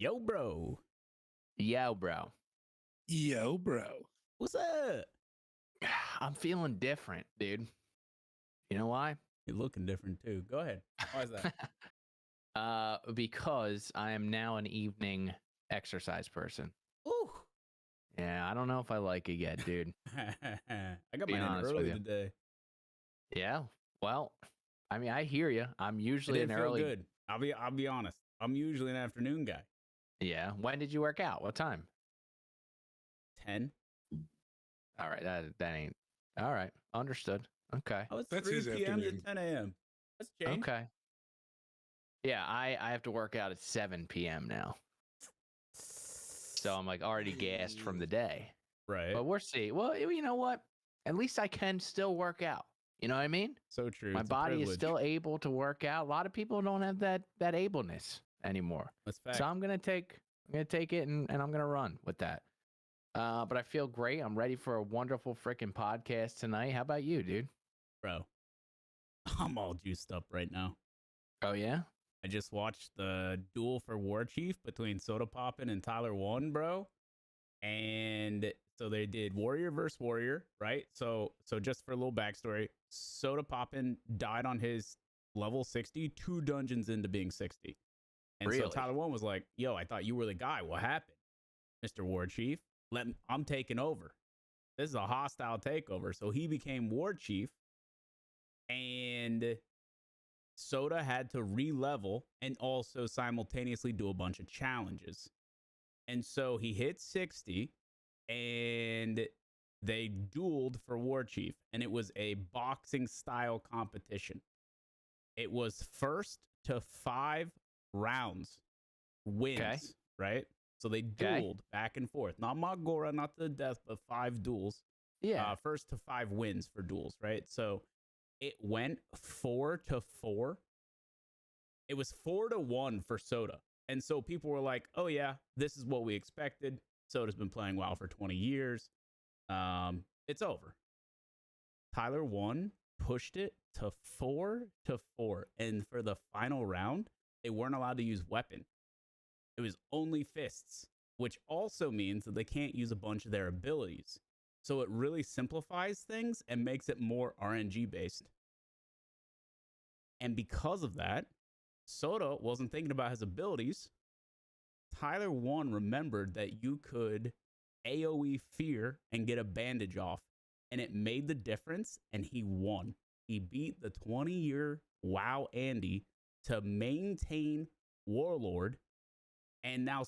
Yo, bro. Yo, bro. Yo, bro. What's up? I'm feeling different, dude. You know why? You're looking different too. Go ahead. Why is that? Because I am now an evening exercise person. Ooh. Yeah, I don't know if I like it yet, dude. I got Being mine in honest with early you. today. Yeah. Well, I mean, I hear you. I'm It usually didn't an feel early. good. I'll be honest. I'm usually an afternoon guy. Yeah. When did you work out? What time? 10. All right. That ain't. All right. Understood. Okay. Oh, it's That's 3 his p.m. to afternoon. 10 a.m. That's changed. Okay. Yeah, I have to work out at 7 p.m. now. So I'm like already gassed from the day. Right. But we'll see. Well, you know what? At least I can still work out. You know what I mean? So true. My It's a body is privilege. still able to work out. A lot of people don't have that ableness anymore. That's fact. So I'm gonna take it and I'm gonna run with that. But I feel great. I'm ready for a wonderful freaking podcast tonight. How about you, dude? Bro. I'm all juiced up right now. Oh yeah? I just watched the duel for War Chief between Soda Poppin and Tyler One, bro. And so they did Warrior versus Warrior, right? So just for a little backstory, Soda Poppin died on his level 60, 2 dungeons into being 60. And so Really? Tyler One was like, yo, I thought you were the guy. What happened? Mr. War Chief, I'm taking over. This is a hostile takeover. So he became War Chief, and Soda had to re-level and also simultaneously do a bunch of challenges. And so he hit 60 and they dueled for War Chief, and it was a boxing style competition. It was first to 5 rounds wins, Okay. right? So they dueled back and forth. Not Magora, not to the death, but 5 duels. Yeah. First to 5 wins for duels, right? So it went 4-4. It was 4-1 for Soda. And so people were like, oh yeah, this is what we expected. Soda's been playing WoW for 20 years. It's over. Tyler One pushed it to 4-4. And for the final round, they weren't allowed to use weapon. It was only fists, which also means that they can't use a bunch of their abilities. So it really simplifies things and makes it more RNG based. And because of that, Soda wasn't thinking about his abilities. Tyler One remembered that you could AoE fear and get a bandage off, and it made the difference, and he won. He beat the 20-year WoW Andy to maintain Warlord, and now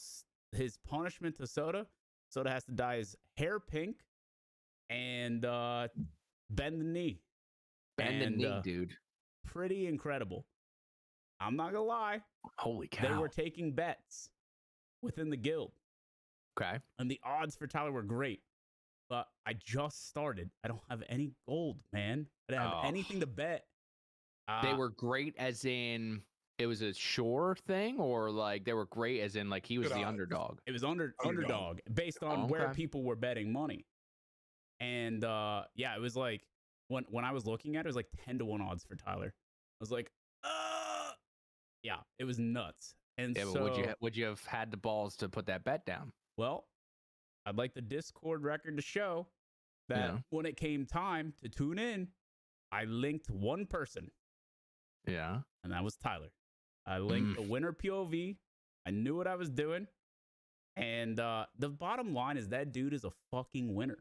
his punishment to Soda has to dye his hair pink and bend the knee. Bend the knee, dude. Pretty incredible. I'm not gonna lie. Holy cow. They were taking bets within the guild. Okay. And the odds for Tyler were great. But I just started. I don't have any gold, man. I didn't have anything to bet. They were great as in it was a sure thing, or like they were great as in like he was the underdog? It was underdog based on where people were betting money. And yeah, it was like when I was looking at it, it was like 10-1 odds for Tyler. I was like, yeah, it was nuts. And yeah, so but would you have had the balls to put that bet down? Well, I'd like the Discord record to show that when it came time to tune in, I linked one person. Yeah. And that was Tyler. I linked the winner POV. I knew what I was doing. And the bottom line is that dude is a fucking winner.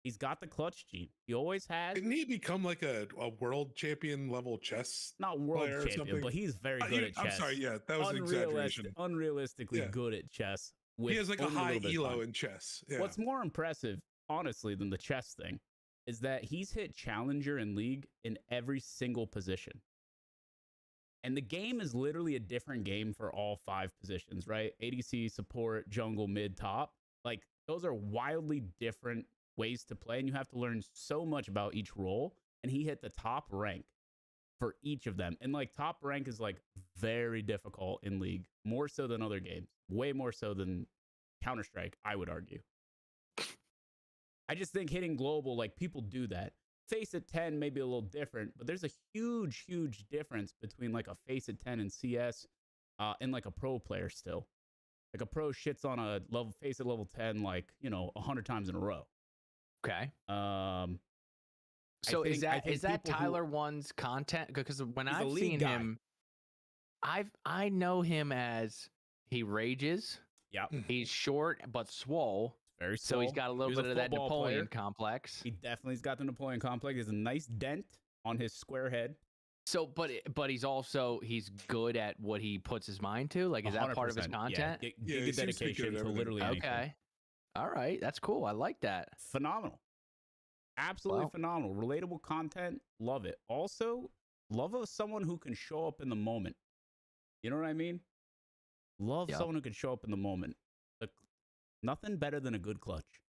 He's got the clutch gene. He always has. Didn't he become like a world champion level chess? Not world champion, but he's very good at chess. I'm sorry, yeah, that was an exaggeration. Unrealistically good at chess. He has like a high elo in chess. Yeah. What's more impressive, honestly, than the chess thing is that he's hit challenger in league in every single position. And the game is literally a different game for all 5 positions, right? ADC, support, jungle, mid, top. Like, those are wildly different ways to play, and you have to learn so much about each role. And he hit the top rank for each of them. And like top rank is like very difficult in league, more so than other games, way more so than Counter-Strike, I would argue. I just think hitting global, like people do that. Face at 10 may be a little different, but there's a huge, huge difference between like a face at 10 in CS and like a pro player still. Like a pro shits on a level face at level 10, like, 100 times in a row. Okay. I So is think that people who- Tyler One's content? Because when He's a I've league seen guy. him, I know him as he rages. Yeah, He's short but swole. very So he's swole. got a little He was bit of that football Napoleon player. complex. He definitely's got the Napoleon complex. He has a nice dent on his square head. So, but he's good at what he puts his mind to. Like, is that part of his 100%. content? Yeah, Yeah, he giga seems to be good dedication at to everything. literally anything. Okay. All right, that's cool. I like that. Phenomenal. Absolutely Wow. phenomenal. Relatable content. Love it. Also, love of someone who can show up in the moment. You know what I mean? Love Yep. someone who can show up in the moment. Nothing better than a good clutch.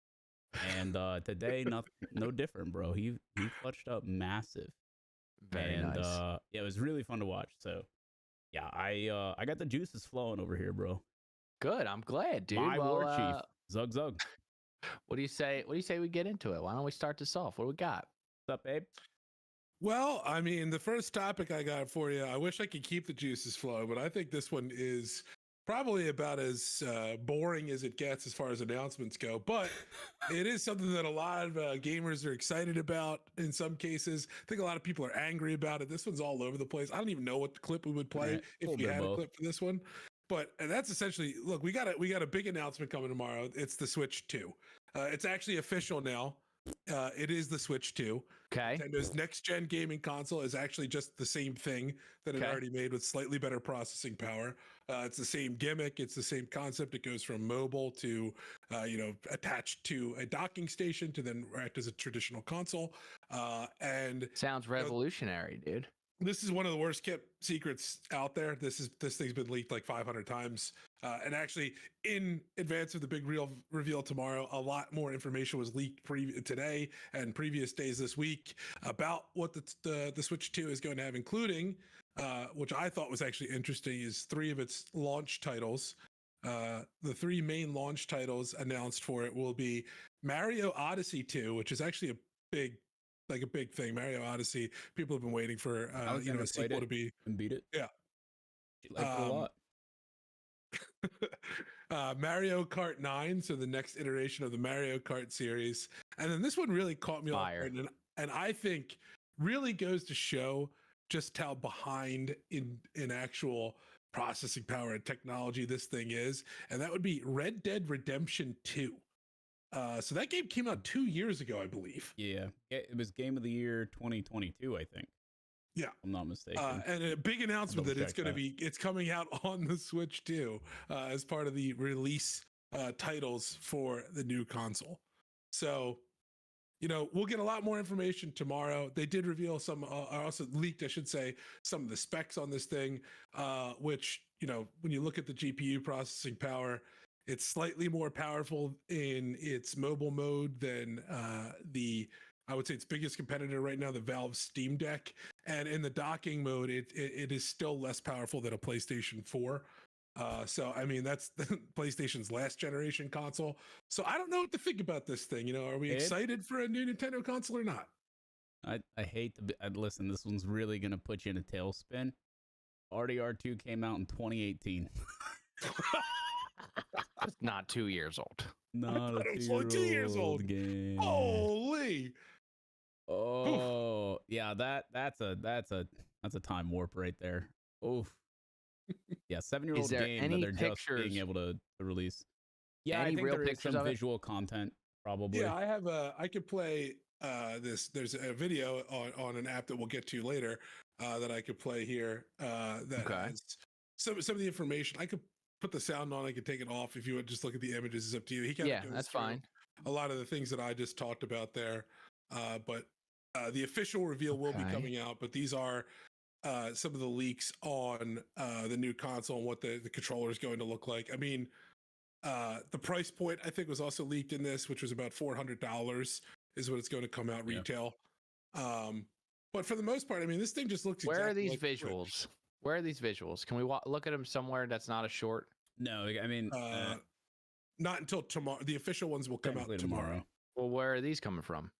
And today, no different, bro. He clutched up massive. Very nice. Yeah, it was really fun to watch. So, yeah, I got the juices flowing over here, bro. Good. I'm glad, dude. My well, war chief, Zug Zug. What do you say? What do you say we get into it? Why don't we start this off? What do we got? What's up, babe? Well, I mean, the first topic I got for you, I wish I could keep the juices flowing, but I think this one is probably about as boring as it gets as far as announcements go. But it is something that a lot of gamers are excited about in some cases. I think a lot of people are angry about it. This one's all over the place. I don't even know what clip we would play Right. if we had a clip for this one. But that's essentially, look, we got a big announcement coming tomorrow. It's the Switch 2. It's actually official now. It is the Switch 2. Okay. Nintendo's next gen gaming console is actually just the same thing that it Okay. already made with slightly better processing power. It's the same gimmick. It's the same concept. It goes from mobile to, attached to a docking station to then act as a traditional console. And Sounds revolutionary, dude. this is one of the worst kept secrets out there. This thing's been leaked like 500 times. And actually, in advance of the big reveal tomorrow, a lot more information was leaked today and previous days this week about what the Switch 2 is going to have, including, which I thought was actually interesting, is 3 of its launch titles. The 3 main launch titles announced for it will be Mario Odyssey 2, which is actually a big thing. Mario Odyssey, people have been waiting for a sequel to be and beat it. Yeah. She liked it a lot. Mario Kart 9, so the next iteration of the Mario Kart series. And then this one really caught me off guard, and I think really goes to show just how behind in actual processing power and technology this thing is, and that would be Red Dead Redemption 2. So that game came out 2 years ago, I believe. Yeah, it was Game of the Year 2022, I think. Yeah, if I'm not mistaken. And a big announcement that it's coming out on the Switch 2 as part of the release titles for the new console. So, we'll get a lot more information tomorrow. They did reveal some, also leaked, I should say, some of the specs on this thing, which, when you look at the GPU processing power, it's slightly more powerful in its mobile mode than I would say its biggest competitor right now, the Valve Steam Deck. And in the docking mode, it is still less powerful than a PlayStation 4. So, I mean, that's the PlayStation's last generation console. So I don't know what to think about this thing. Are we excited for a new Nintendo console or not? I hate to listen, this one's really going to put you in a tailspin. RDR2 came out in 2018. It's not 2 years old. Not it's only 2 years old. Game. Holy. Oh, yeah, that's a time warp right there. Oof. Yeah, 7-year-old game that they're just being able to release. Yeah, I think there is some visual content probably. Yeah, I could play this. There's a video on an app that we'll get to later that I could play here that has some of the information. I could put the sound on, I could take it off. If you would just look at the images, it's up to you. That's fine. A lot of the things that I just talked about there. But the official reveal will be coming out, but these are some of the leaks on the new console and what the controller is going to look like. I mean, the price point I think was also leaked in this, which was about $400 is what it's going to come out retail. But for the most part, I mean, this thing just looks. Where are these visuals? Where are these visuals? Can we look at them somewhere that's not a short? No, I mean, not until tomorrow. The official ones will come out tomorrow. Well, where are these coming from?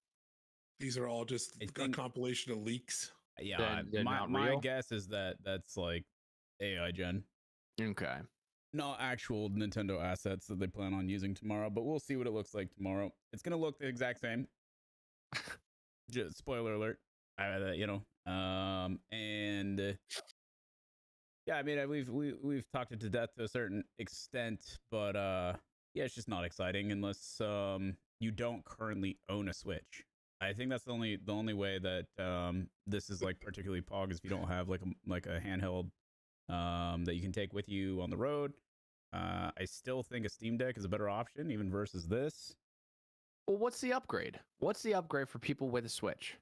These are all just a compilation of leaks. Yeah, my guess is that that's like AI gen. Okay. not actual Nintendo assets that they plan on using tomorrow, but we'll see what it looks like tomorrow. It's gonna look the exact same. Just spoiler alert. And yeah, I mean, we've talked it to death to a certain extent, but yeah, it's just not exciting unless you don't currently own a Switch. I think that's the only way that this is like particularly pog is if you don't have like a handheld that you can take with you on the road. I still think a Steam Deck is a better option, even versus this. Well, what's the upgrade? What's the upgrade for people with a Switch?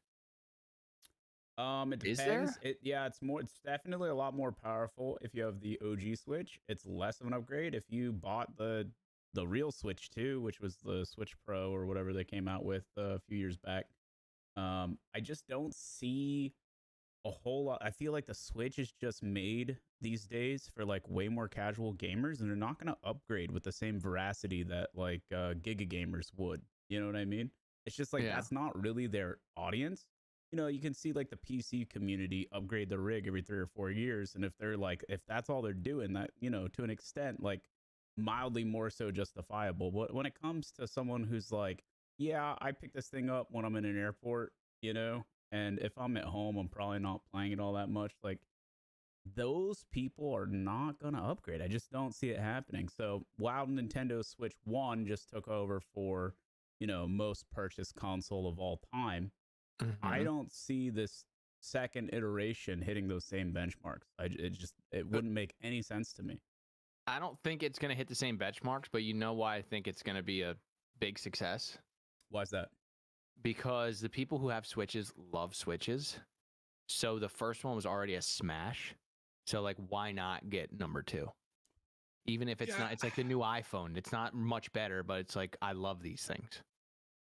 It depends. It's definitely a lot more powerful if you have the OG Switch. It's less of an upgrade if you bought the real Switch 2, which was the Switch Pro or whatever they came out with a few years back. I just don't see a whole lot. I feel like the Switch is just made these days for like way more casual gamers, and they're not going to upgrade with the same veracity that like Giga gamers would. You know what I mean? It's just like that's not really their audience. You know, you can see like the PC community upgrade the rig every 3 or 4 years, and if that's all they're doing, that, you know, to an extent, like mildly more so justifiable. But when it comes to someone who's like, yeah, I pick this thing up when I'm in an airport, you know, and if I'm at home, I'm probably not playing it all that much. Like, those people are not going to upgrade. I just don't see it happening. So while Nintendo Switch 1 just took over for, you know, most purchased console of all time, I don't see this second iteration hitting those same benchmarks. It wouldn't make any sense to me. I don't think it's going to hit the same benchmarks, but you know why I think it's going to be a big success? Why is that? Because the people who have Switches love Switches. So the first one was already a smash. So like, why not get number 2? Even if it's not, it's like the new iPhone. It's not much better, but it's like, I love these things.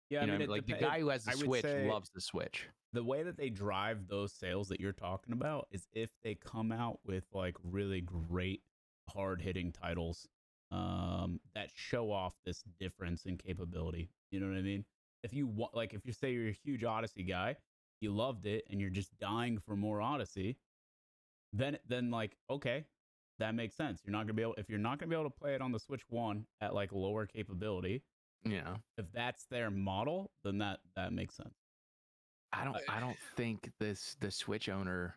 Yeah, you know, like the guy who has the Switch loves the Switch. The way that they drive those sales that you're talking about is if they come out with like really great hard-hitting titles that show off this difference in capability. You know what I mean? If you want, like, if you say you're a huge Odyssey guy, you loved it, and you're just dying for more Odyssey, then like, okay, that makes sense. You're not gonna be able, if you're not gonna be able to play it on the Switch 1 at like lower capability. Yeah. If that's their model, then that makes sense. I don't think the Switch owner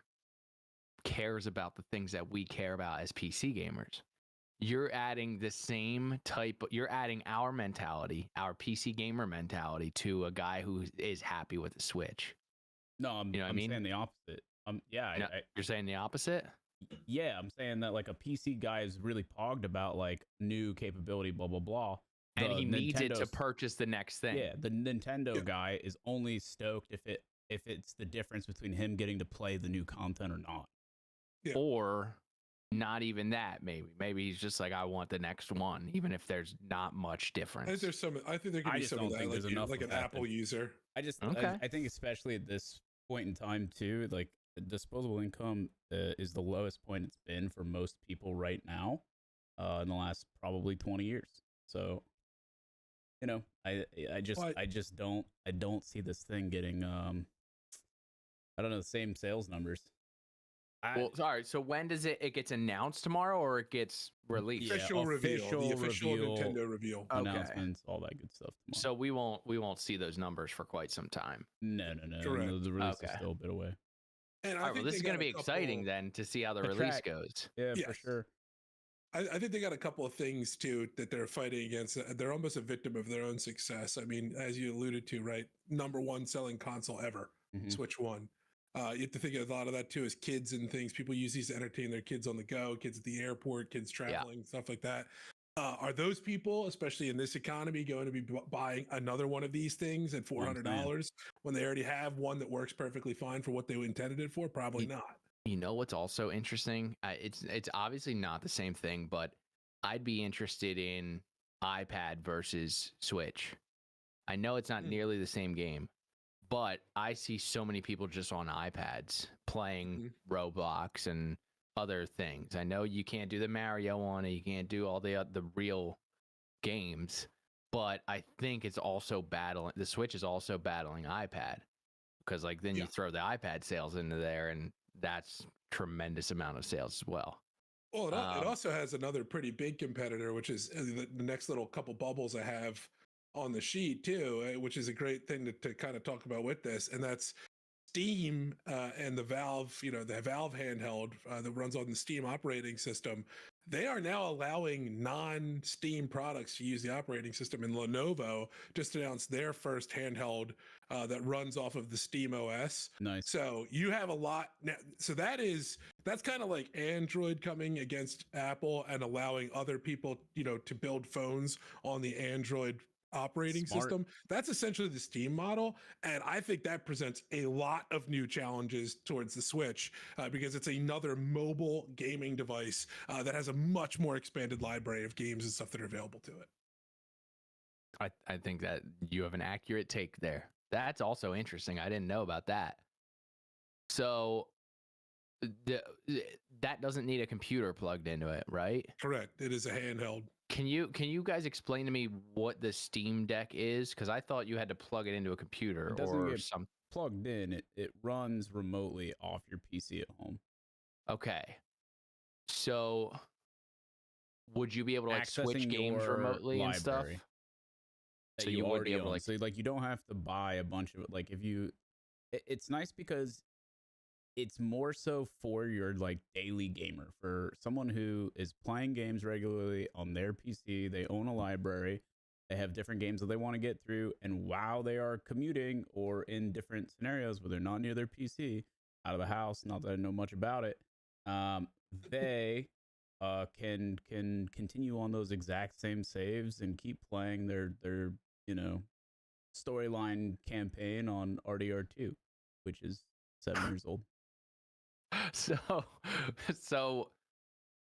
cares about the things that we care about as PC gamers. You're adding the same type, you're adding our mentality, our PC gamer mentality to a guy who is happy with the Switch. No, I'm saying the opposite. You're saying the opposite? Yeah, I'm saying that like a PC guy is really pogged about like new capability, blah, blah, blah. And he needs it to purchase the next thing. Yeah, the Nintendo guy is only stoked if it's the difference between him getting to play the new content or not. Yeah. Or not even that, maybe. Maybe he's just like, I want the next one, even if there's not much difference. I think there could be some of that, like an Apple user. I think especially at this point in time too, like disposable income is the lowest point it's been for most people right now in the last probably 20 years. So, you know, I just don't see this thing getting I don't know, the same sales numbers. Sorry. So when does it gets announced tomorrow, or it gets released? Official Nintendo reveal, announcements, all that good stuff. Tomorrow. So we won't see those numbers for quite some time. No. The release is still a bit away. And all right, well, this is going to be exciting then to see how the release goes. Yeah, yes. For sure. I think they got a couple of things too that they're fighting against. They're almost a victim of their own success. I mean, as you alluded to, right? Number 1 selling console ever, Switch 1. You have to think of a lot of that too as kids and things. People use these to entertain their kids on the go, kids at the airport, kids traveling, stuff like that. Are those people, especially in this economy, going to be buying another one of these things at $400 when they already have one that works perfectly fine for what they intended it for? Probably not. You know what's also interesting? It's obviously not the same thing, but I'd be interested in iPad versus Switch. I know it's not nearly the same game, but I see so many people just on iPads playing Roblox and other things. I know you can't do the Mario on it, you can't do all the real games, but I think it's also the Switch is also battling iPad, because like then you throw the iPad sales into there, and that's tremendous amount of sales as well. Well, it also has another pretty big competitor, which is the next little couple bubbles I have on the sheet too, which is a great thing to kind of talk about with this, and that's Steam and the Valve, the Valve handheld that runs on the Steam operating system. They are now allowing non-Steam products to use the operating system, and Lenovo just announced their first handheld that runs off of the SteamOS. Nice. So you have a lot now. So that's kind of like Android coming against Apple and allowing other people, to build phones on the Android operating system. That's essentially the Steam model, and I think that presents a lot of new challenges towards the Switch because it's another mobile gaming device that has a much more expanded library of games and stuff that are available to it. I think that you have an accurate take there. That's also interesting. I didn't know about that. So that doesn't need a computer plugged into it, right? Correct. It is a handheld. Can you guys explain to me what the Steam Deck is? Because I thought you had to plug it into a computer or something. Plugged in. It runs remotely off your PC at home. Okay. So would you be able to switch games remotely and stuff? So you would be able to, so you don't have to buy a bunch of it. Like it's nice because it's more so for your daily gamer, for someone who is playing games regularly on their PC. They own a library. They have different games that they want to get through. And while they are commuting or in different scenarios where they're not near their PC, out of the house, not that I know much about it, they can continue on those exact same saves and keep playing their storyline campaign on RDR2, which is 7 years old. So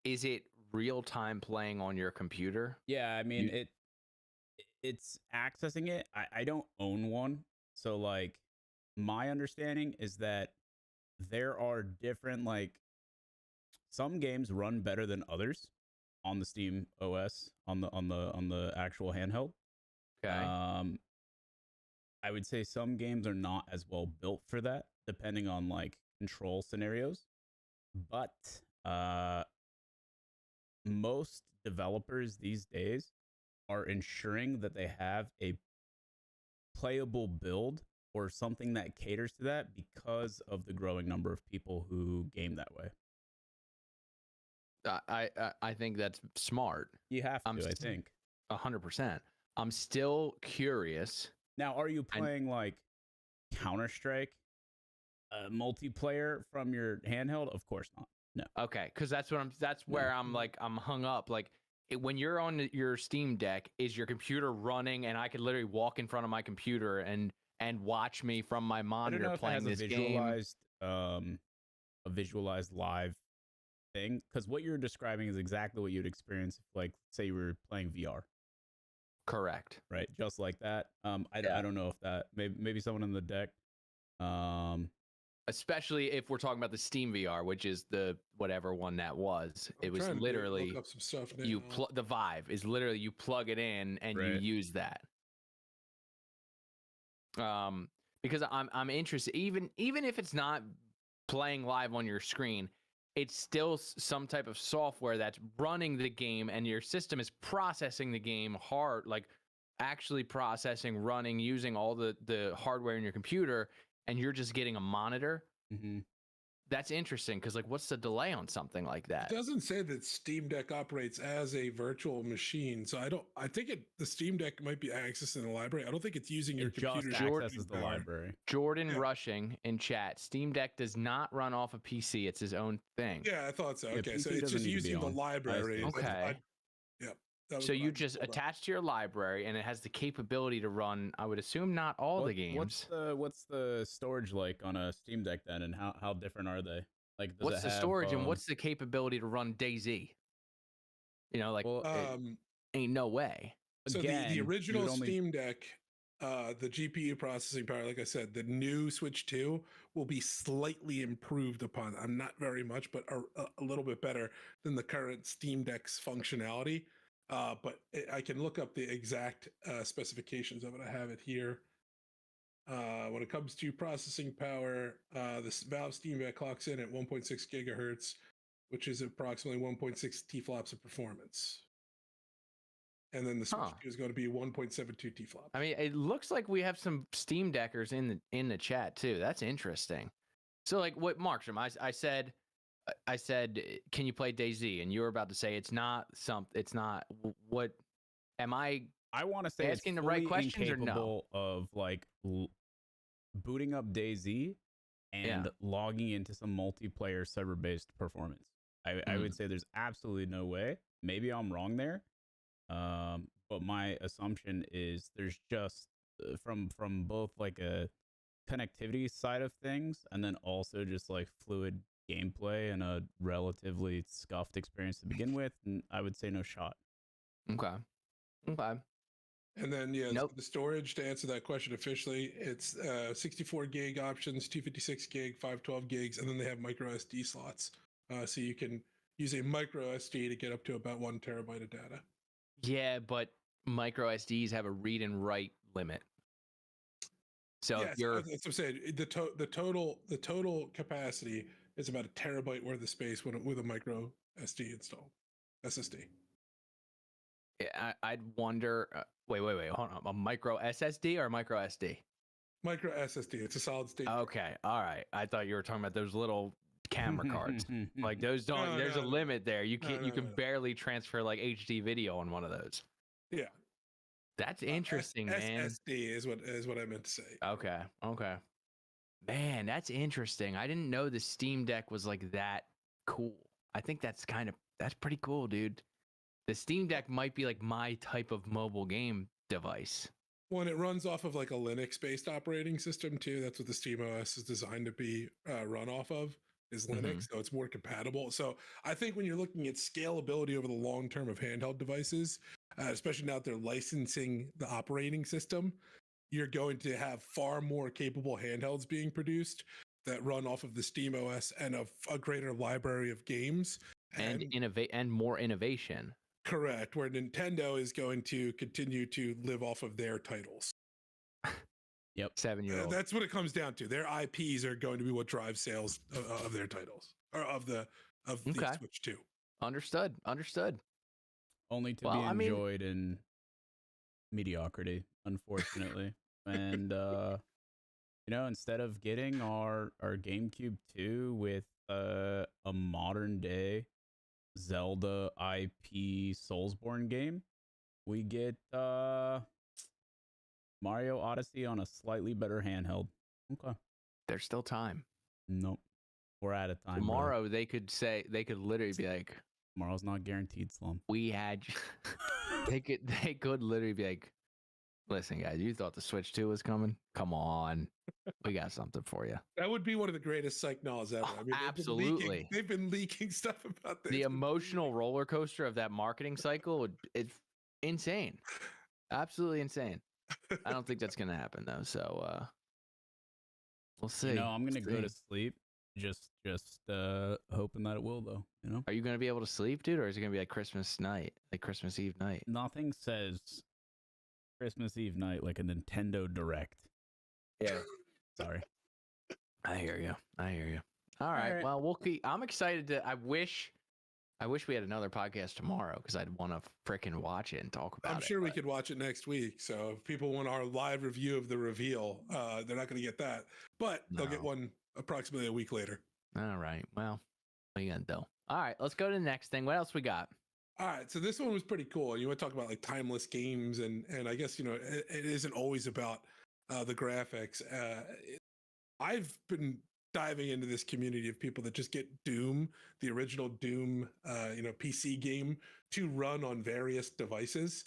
is it real time playing on your computer? Yeah, I mean it's accessing it. I don't own one, so my understanding is that there are different some games run better than others on the Steam OS on the actual handheld. Okay. I would say some games are not as well built for that, depending on control scenarios, but most developers these days are ensuring that they have a playable build or something that caters to that because of the growing number of people who game that way. I think that's smart. You have to, I think. 100%. I'm still curious. Now, are you playing Counter-Strike multiplayer from your handheld? Of course not. No. Okay, because that's where I'm hung up. When you're on your Steam Deck, is your computer running, and I could literally walk in front of my computer and watch me from my monitor playing this game? A visualized live thing, because what you're describing is exactly what you'd experience if, say, you were playing VR. Correct. Right, just like that. I don't know if that maybe someone in the deck. Especially if we're talking about the Steam VR, which is the whatever one that was. It was literally look up some stuff now. the Vive is literally you plug it in and you use that. Because I'm interested, even if it's not playing live on your screen, it's still some type of software that's running the game, and your system is processing the game hard, actually processing, running, using all the hardware in your computer, and you're just getting a monitor. Mm-hmm. That's interesting because what's the delay on something like that? It doesn't say that Steam Deck operates as a virtual machine, so I think the Steam Deck might be accessing the library. I don't think it's using your computer. Accesses the library. Jordan Rushing in chat. Steam Deck does not run off a PC. It's his own thing. Yeah, I thought so. Okay, PC so it's just using the library. Okay. So you just attach to your library, and it has the capability to run, I would assume, not all the games. What's the storage like on a Steam Deck then, and how different are they? What's the storage and what's the capability to run DayZ? Ain't no way. So the original Steam Deck, the GPU processing power, like I said, the new Switch 2 will be slightly improved upon. I'm not very much, but a little bit better than the current Steam Deck's functionality. But I can look up the exact specifications of it. I have it here. When it comes to processing power, this Valve Steam Deck clocks in at 1.6 gigahertz which is approximately 1.6 T-flops of performance. And then the Switch 2 is going to be 1.72 T-flops. I mean, it looks like we have some Steam Deckers in the chat too. That's interesting. So, like, what Markstrom, I said, can you play DayZ? And you were about to say it's not something. It's not. What am I? I want to say asking it's the right questions or incapable no? of like booting up DayZ and logging into some multiplayer server-based performance. I would say there's absolutely no way. Maybe I'm wrong there. But my assumption is there's just from both like a connectivity side of things and then also just like fluid gameplay and a relatively scuffed experience to begin with, and I would say no shot. Okay. And then the storage, to answer that question officially, it's 64 gig options, 256 gig, 512 gigs, and then they have micro SD slots, so you can use a micro SD to get up to about 1 terabyte of data. Yeah, but micro SDs have a read and write limit. So yes, that's what I'm saying. The total capacity is about 1 terabyte worth of space with a micro SD installed, SSD. Yeah, I'd wonder. Wait, hold on. A micro SSD or a micro SD? Micro SSD. It's a solid state. Okay, all right. I thought you were talking about those little camera cards. Like those don't. There's a limit there. You can't. You can barely transfer like HD video on one of those. Yeah. That's interesting, man. SSD is what I meant to say. Okay. Man, that's interesting. I didn't know the Steam Deck was like that cool. I think that's pretty cool, dude. The Steam Deck might be like my type of mobile game device. When it runs off of like a Linux-based operating system too, that's what the SteamOS is designed to be run off of, is Linux, so it's more compatible. So I think when you're looking at scalability over the long term of handheld devices, especially now that they're licensing the operating system, you're going to have far more capable handhelds being produced that run off of the SteamOS and a greater library of games and innovate and more innovation. Correct, where Nintendo is going to continue to live off of their titles. Yep, 7-year-old. That's what it comes down to. Their IPs are going to be what drives sales of their titles, or of the Switch 2. Understood. Only to be enjoyed in mediocrity, unfortunately. And instead of getting our GameCube 2 with a modern day Zelda IP Soulsborne game, we get Mario Odyssey on a slightly better handheld. Okay. There's still time. Nope. We're out of time. Tomorrow, bro. They could literally be like, tomorrow's not guaranteed, Slum. We had they could literally be like, listen, guys, you thought the Switch 2 was coming? Come on. We got something for you. That would be one of the greatest psych knowledge ever. I mean, absolutely. They've been leaking stuff about this. The emotional roller coaster of that marketing cycle it's insane. Absolutely insane. I don't think that's going to happen though. So we'll see. I'm going to go to sleep just hoping that it will though, Are you going to be able to sleep, dude, or is it going to be like Christmas night, like Christmas Eve night? Nothing says Christmas Eve night like a Nintendo Direct. Yeah. Sorry. I hear you. All right. Well, we'll keep. I'm excited I wish we had another podcast tomorrow because I'd want to fricking watch it and talk about it. I'm sure we could watch it next week. So if people want our live review of the reveal, they're not going to get that, but they'll get one approximately a week later. All right. Well, what are you going to do? All right. Let's go to the next thing. What else we got? All right, so this one was pretty cool. You want to talk about like timeless games, and I guess it isn't always about the graphics. I've been diving into this community of people that just get Doom, the original Doom, PC game, to run on various devices.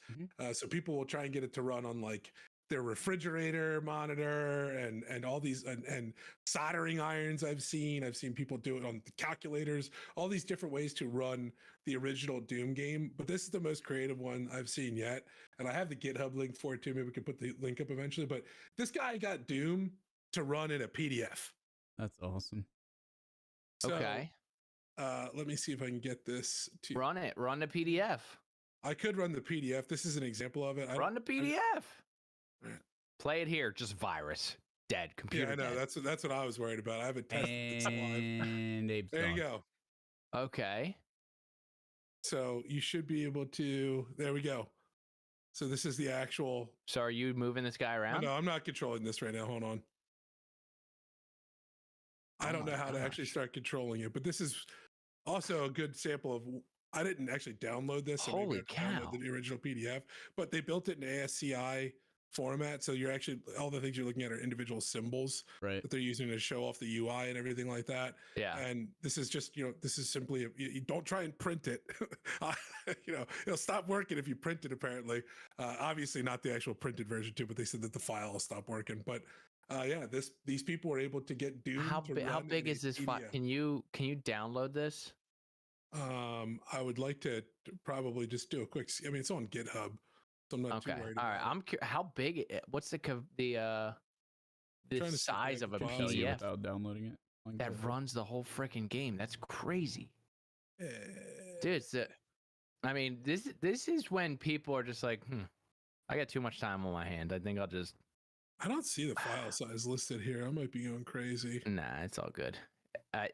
So people will try and get it to run on like their refrigerator monitor and all these and soldering irons. I've seen people do it on the calculators, all these different ways to run the original Doom game. But this is the most creative one I've seen yet. And I have the GitHub link for it too. Maybe we can put the link up eventually. But this guy got Doom to run in a PDF. That's awesome. So, okay. Let me see if I can get this to run it. Run the PDF. I could run the PDF. This is an example of it. Run the PDF. Play it here. Just virus. Dead. Computer. Yeah, I know. Dead. That's what I was worried about. I haven't tested this live. And there you go. Okay. So you should be able to. There we go. So this is the actual. So are you moving this guy around? No, I'm not controlling this right now. Hold on. I don't know how to actually start controlling it, but this is also a good sample of. I didn't actually download this. So Holy maybe I have to cow. download the original PDF, but they built it in ASCII format. So you're actually, all the things you're looking at are individual symbols Right. that they're using to show off the UI and everything like that. Yeah. And this is just, this is simply, you don't try and print it. It'll stop working if you print it, apparently. Obviously not the actual printed version too, but they said that the file will stop working. But these people were able to get Doom. How big is this file? Can you download this? I would like to probably just do a quick. I mean, it's on GitHub, so I'm not too worried. All right. I'm curious. How big? What's the size of a PDF without downloading it? That runs the whole freaking game? That's crazy, dude. I mean, this is when people are just like, I got too much time on my hand. I think I'll just. I don't see the file size listed here. I might be going crazy. Nah, it's all good.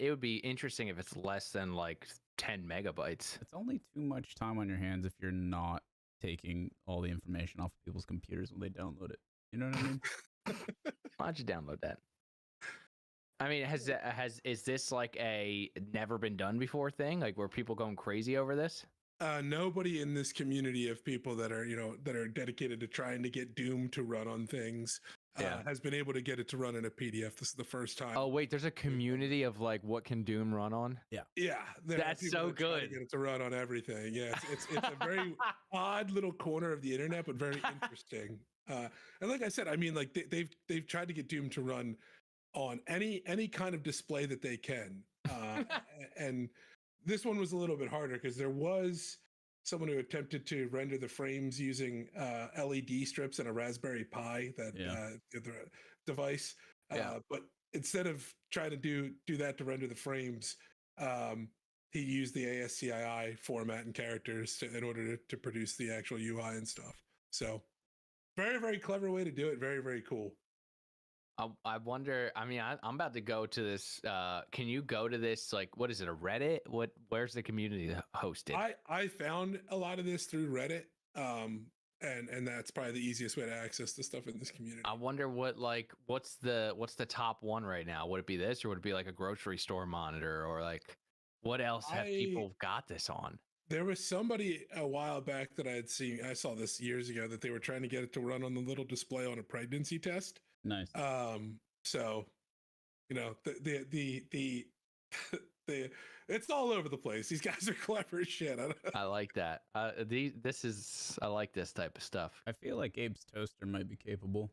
It would be interesting if it's less than like 10 megabytes. It's only too much time on your hands if you're not taking all the information off of people's computers when they download it. You know what I mean? Why don't you download that? I mean, is this like a never been done before thing? Like, were people going crazy over this? Nobody in this community of people that are dedicated to trying to get Doom to run on things has been able to get it to run in a PDF. This is the first time. Oh wait, there's a community of like, what can Doom run on? Yeah, that's so good. To get it to run on everything. Yeah, it's a very odd little corner of the internet, but very interesting. And like I said, I mean, like they've tried to get Doom to run on any kind of display that they can, and this one was a little bit harder because there was someone who attempted to render the frames using LED strips and a Raspberry Pi, the device. But instead of trying to do that to render the frames, he used the ASCII format and characters in order to produce the actual UI and stuff. So very, very clever way to do it. Very, very cool. I wonder. I mean, I'm about to go to this. Can you go to this? Like, what is it? A Reddit? Where's the community hosted? I found a lot of this through Reddit, and that's probably the easiest way to access the stuff in this community. I wonder what's the top one right now? Would it be this, or would it be like a grocery store monitor, or like what else have people got this on? There was somebody a while back that I had seen. I saw this years ago that they were trying to get it to run on the little display on a pregnancy test. Nice. So, the it's all over the place. These guys are clever as shit. I like that. I like this type of stuff. I feel like Abe's toaster might be capable.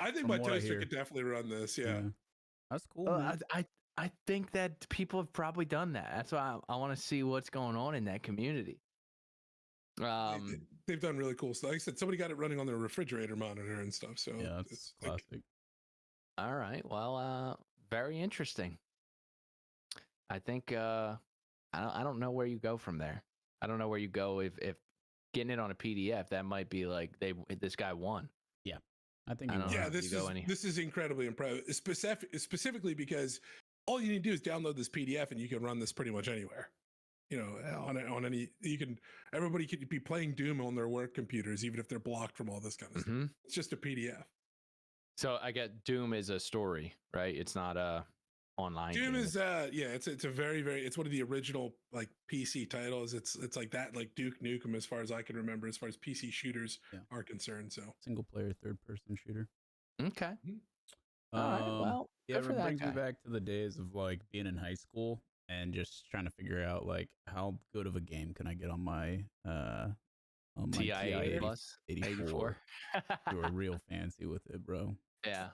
I think my toaster could definitely run this. Yeah. That's cool. I think that people have probably done that. That's why I want to see what's going on in that community. They've done really cool stuff. Like I said, somebody got it running on their refrigerator monitor and stuff. So yeah, it's classic. All right. Well, very interesting. I think I don't know where you go from there. I don't know where you go if getting it on a PDF. That might be like this guy won. Yeah, I think. This is incredibly impressive, specifically because all you need to do is download this PDF and you can run this pretty much anywhere. On any, everybody could be playing Doom on their work computers, even if they're blocked from all this kind of stuff. It's just a PDF. So I get Doom is a story, right? It's not a online. Doom game. is it's a very, very, it's one of the original like PC titles. It's like that, like Duke Nukem, as far as I can remember, as far as PC shooters are concerned. So single player, third person shooter. Okay. All right. Well, yeah, it brings me back to the days of like being in high school and just trying to figure out like how good of a game can I get on my TI 84. You were real fancy with it, bro. Yeah.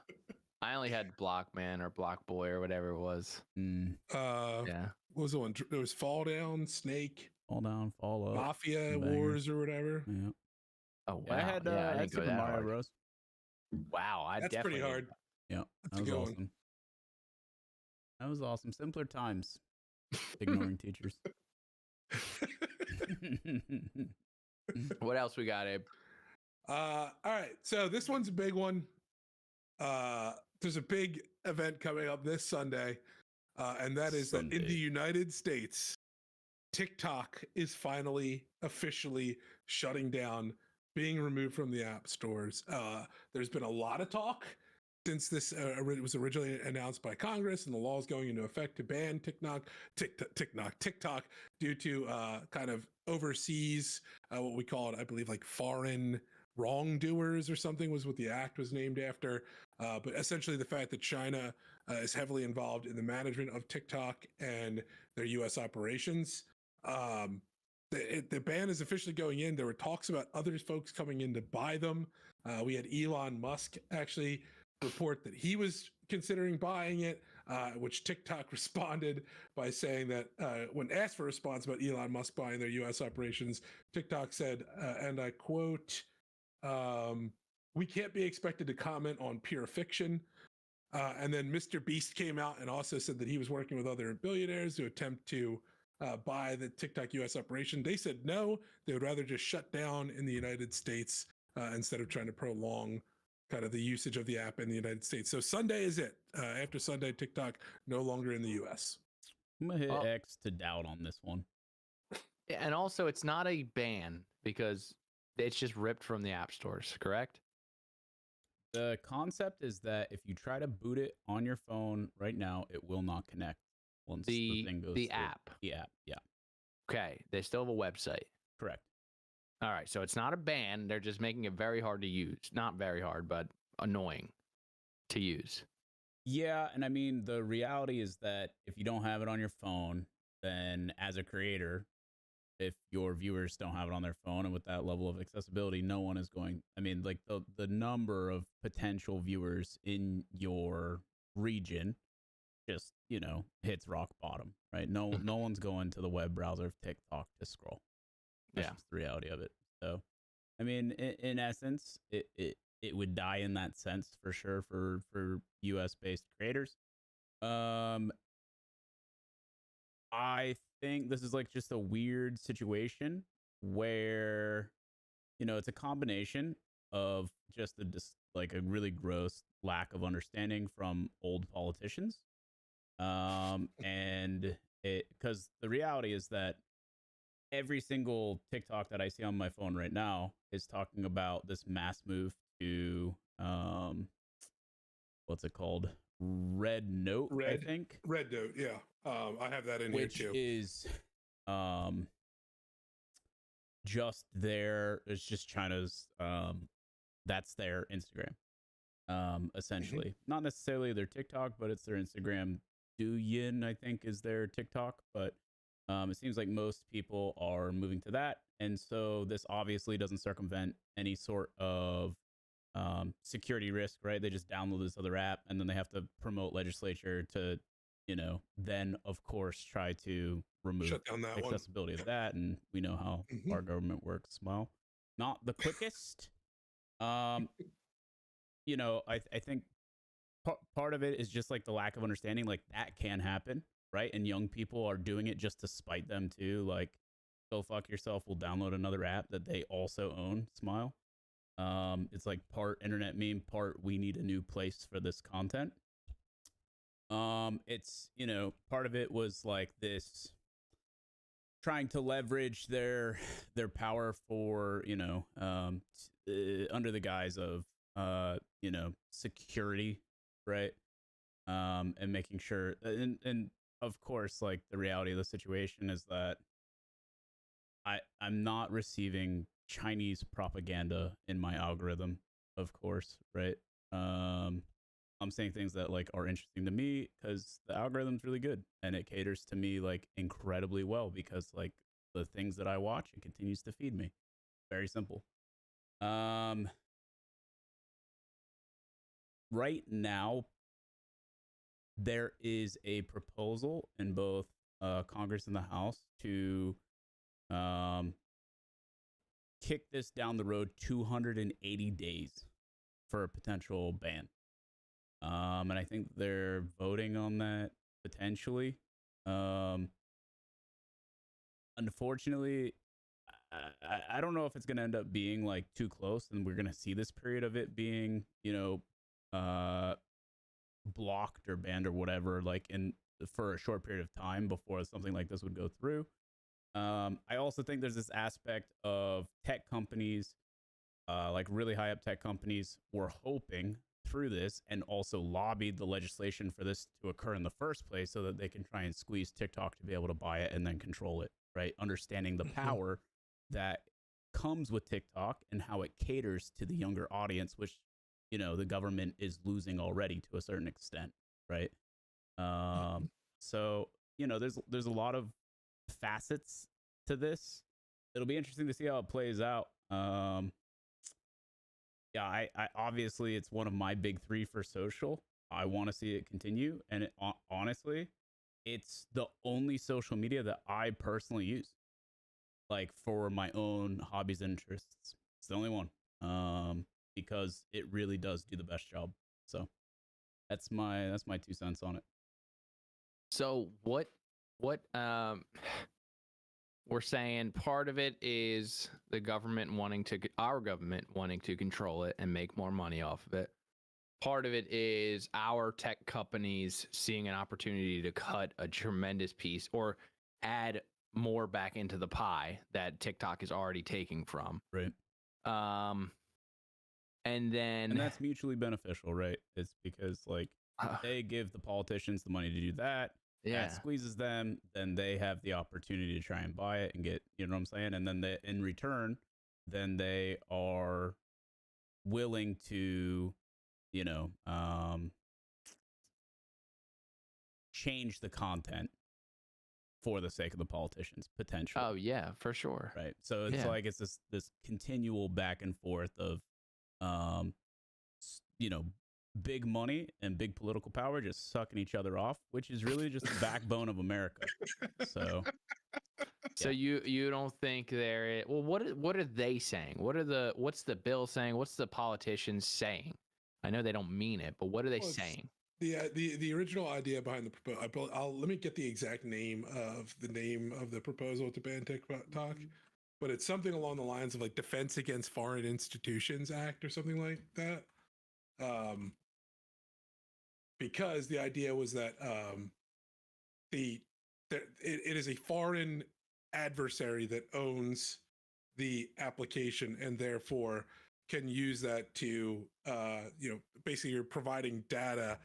I only had Blockman or Block Boy or whatever it was. Yeah. What was the one? There was Fall Down, Snake. Fall Down, Fall Up. Mafia Wars or whatever. Yeah. Oh, wow. Yeah, I had Super Mario Bros. Wow. That's pretty hard. Yeah. That was awesome. That was awesome. Simpler times. Ignoring teachers. What else we got, Abe? All right. So this one's a big one. There's a big event coming up this Sunday, and that is that in the United States, TikTok is finally officially shutting down, being removed from the app stores. There's been a lot of talk since this was originally announced by Congress, and the law is going into effect to ban TikTok due to kind of overseas, what we call it, I believe, like foreign wrongdoers or something was what the act was named after. But essentially, the fact that China is heavily involved in the management of TikTok and their U.S. operations. The ban is officially going in. There were talks about other folks coming in to buy them. We had Elon Musk actually report that he was considering buying it, which TikTok responded by saying that when asked for a response about Elon Musk buying their U.S. operations, TikTok said, and I quote, "We can't be expected to comment on pure fiction." And then Mr. Beast came out and also said that he was working with other billionaires to attempt to buy the TikTok US operation. They said no, they would rather just shut down in the United States instead of trying to prolong kind of the usage of the app in the United States. So Sunday is it. After Sunday, TikTok no longer in the US. I'm going to hit X to doubt on this one. And also, it's not a ban because it's just ripped from the app stores, correct? The concept is that if you try to boot it on your phone right now, it will not connect once the thing goes the through. app. The app, yeah. Okay, they still have a website. Correct. All right, so it's not a ban. They're just making it very hard to use. Not very hard, but annoying to use. Yeah, and I mean, the reality is that if you don't have it on your phone, then as a creator, if your viewers don't have it on their phone, and with that level of accessibility, no one is going, I mean, like the number of potential viewers in your region just, hits rock bottom, right? No one's going to the web browser of TikTok to scroll. That's just the reality of it. So, I mean, in essence, it would die in that sense for sure for US based creators. I think this is like just a weird situation where, it's a combination of just like a really gross lack of understanding from old politicians. And because the reality is that every single TikTok that I see on my phone right now is talking about this mass move to, what's it called? Red Note, I think. Red Note, yeah. I have that in here too. Which is just it's just China's, that's their Instagram, essentially. Mm-hmm. Not necessarily their TikTok, but it's their Instagram. Douyin, I think, is their TikTok, but it seems like most people are moving to that. And so this obviously doesn't circumvent any sort of security risk, right? They just download this other app and then they have to promote legislature to, then of course try to remove shut down that accessibility of that. And we know how our government works. Well, not the quickest. I think part of it is just like the lack of understanding, like that can happen, right? And young people are doing it just to spite them too. Like, go fuck yourself, we'll download another app that they also own. Smile. It's like part internet meme, part we need a new place for this content. It's, part of it was like this trying to leverage their power for, under the guise of, security, right? And making sure, and of course, like the reality of the situation is that I'm not receiving Chinese propaganda in my algorithm, of course, right? I'm saying things that like are interesting to me because the algorithm's really good and it caters to me like incredibly well because like the things that I watch, it continues to feed me. Very simple. Right now, there is a proposal in both Congress and the House to kick this down the road 280 days for a potential ban. And I think they're voting on that potentially. Unfortunately, I don't know if it's going to end up being like too close and we're going to see this period of it being, blocked or banned or whatever, like for a short period of time before something like this would go through. I also think there's this aspect of tech companies, like really high up tech companies, were hoping through this and also lobbied the legislation for this to occur in the first place so that they can try and squeeze TikTok to be able to buy it and then control it, right? Understanding the power that comes with TikTok and how it caters to the younger audience, which, you know, the government is losing already to a certain extent, right? So, you know, there's a lot of facets to this. It'll be interesting to see how it plays out. Yeah, I obviously it's one of my big three for social. I want to see it continue, and honestly, it's the only social media that I personally use, like for my own hobbies and interests. It's the only one, because it really does do the best job. So that's my 2 cents on it. So what we're saying part of it is the government our government wanting to control it and make more money off of it. Part of it is our tech companies seeing an opportunity to cut a tremendous piece or add more back into the pie that TikTok is already taking from. Right. And that's mutually beneficial, right? It's because like they give the politicians the money to do that. Yeah. That squeezes them, then they have the opportunity to try and buy it and get, you know what I'm saying? And then in return, then they are willing to, you know, change the content for the sake of the politicians, potentially. Oh yeah, for sure. Right. So it's like it's this continual back and forth of, you know, big money and big political power just sucking each other off, which is really just the backbone of America. So you don't think well, what are they saying? What's the bill saying? What's the politicians saying? I know they don't mean it, but what are they saying? The original idea behind the proposal, let me get the exact name of the proposal to ban TikTok, but it's something along the lines of like Defense Against Foreign Institutions Act or something like that. Because the idea was that it is a foreign adversary that owns the application and therefore can use that to, you know, basically you're providing data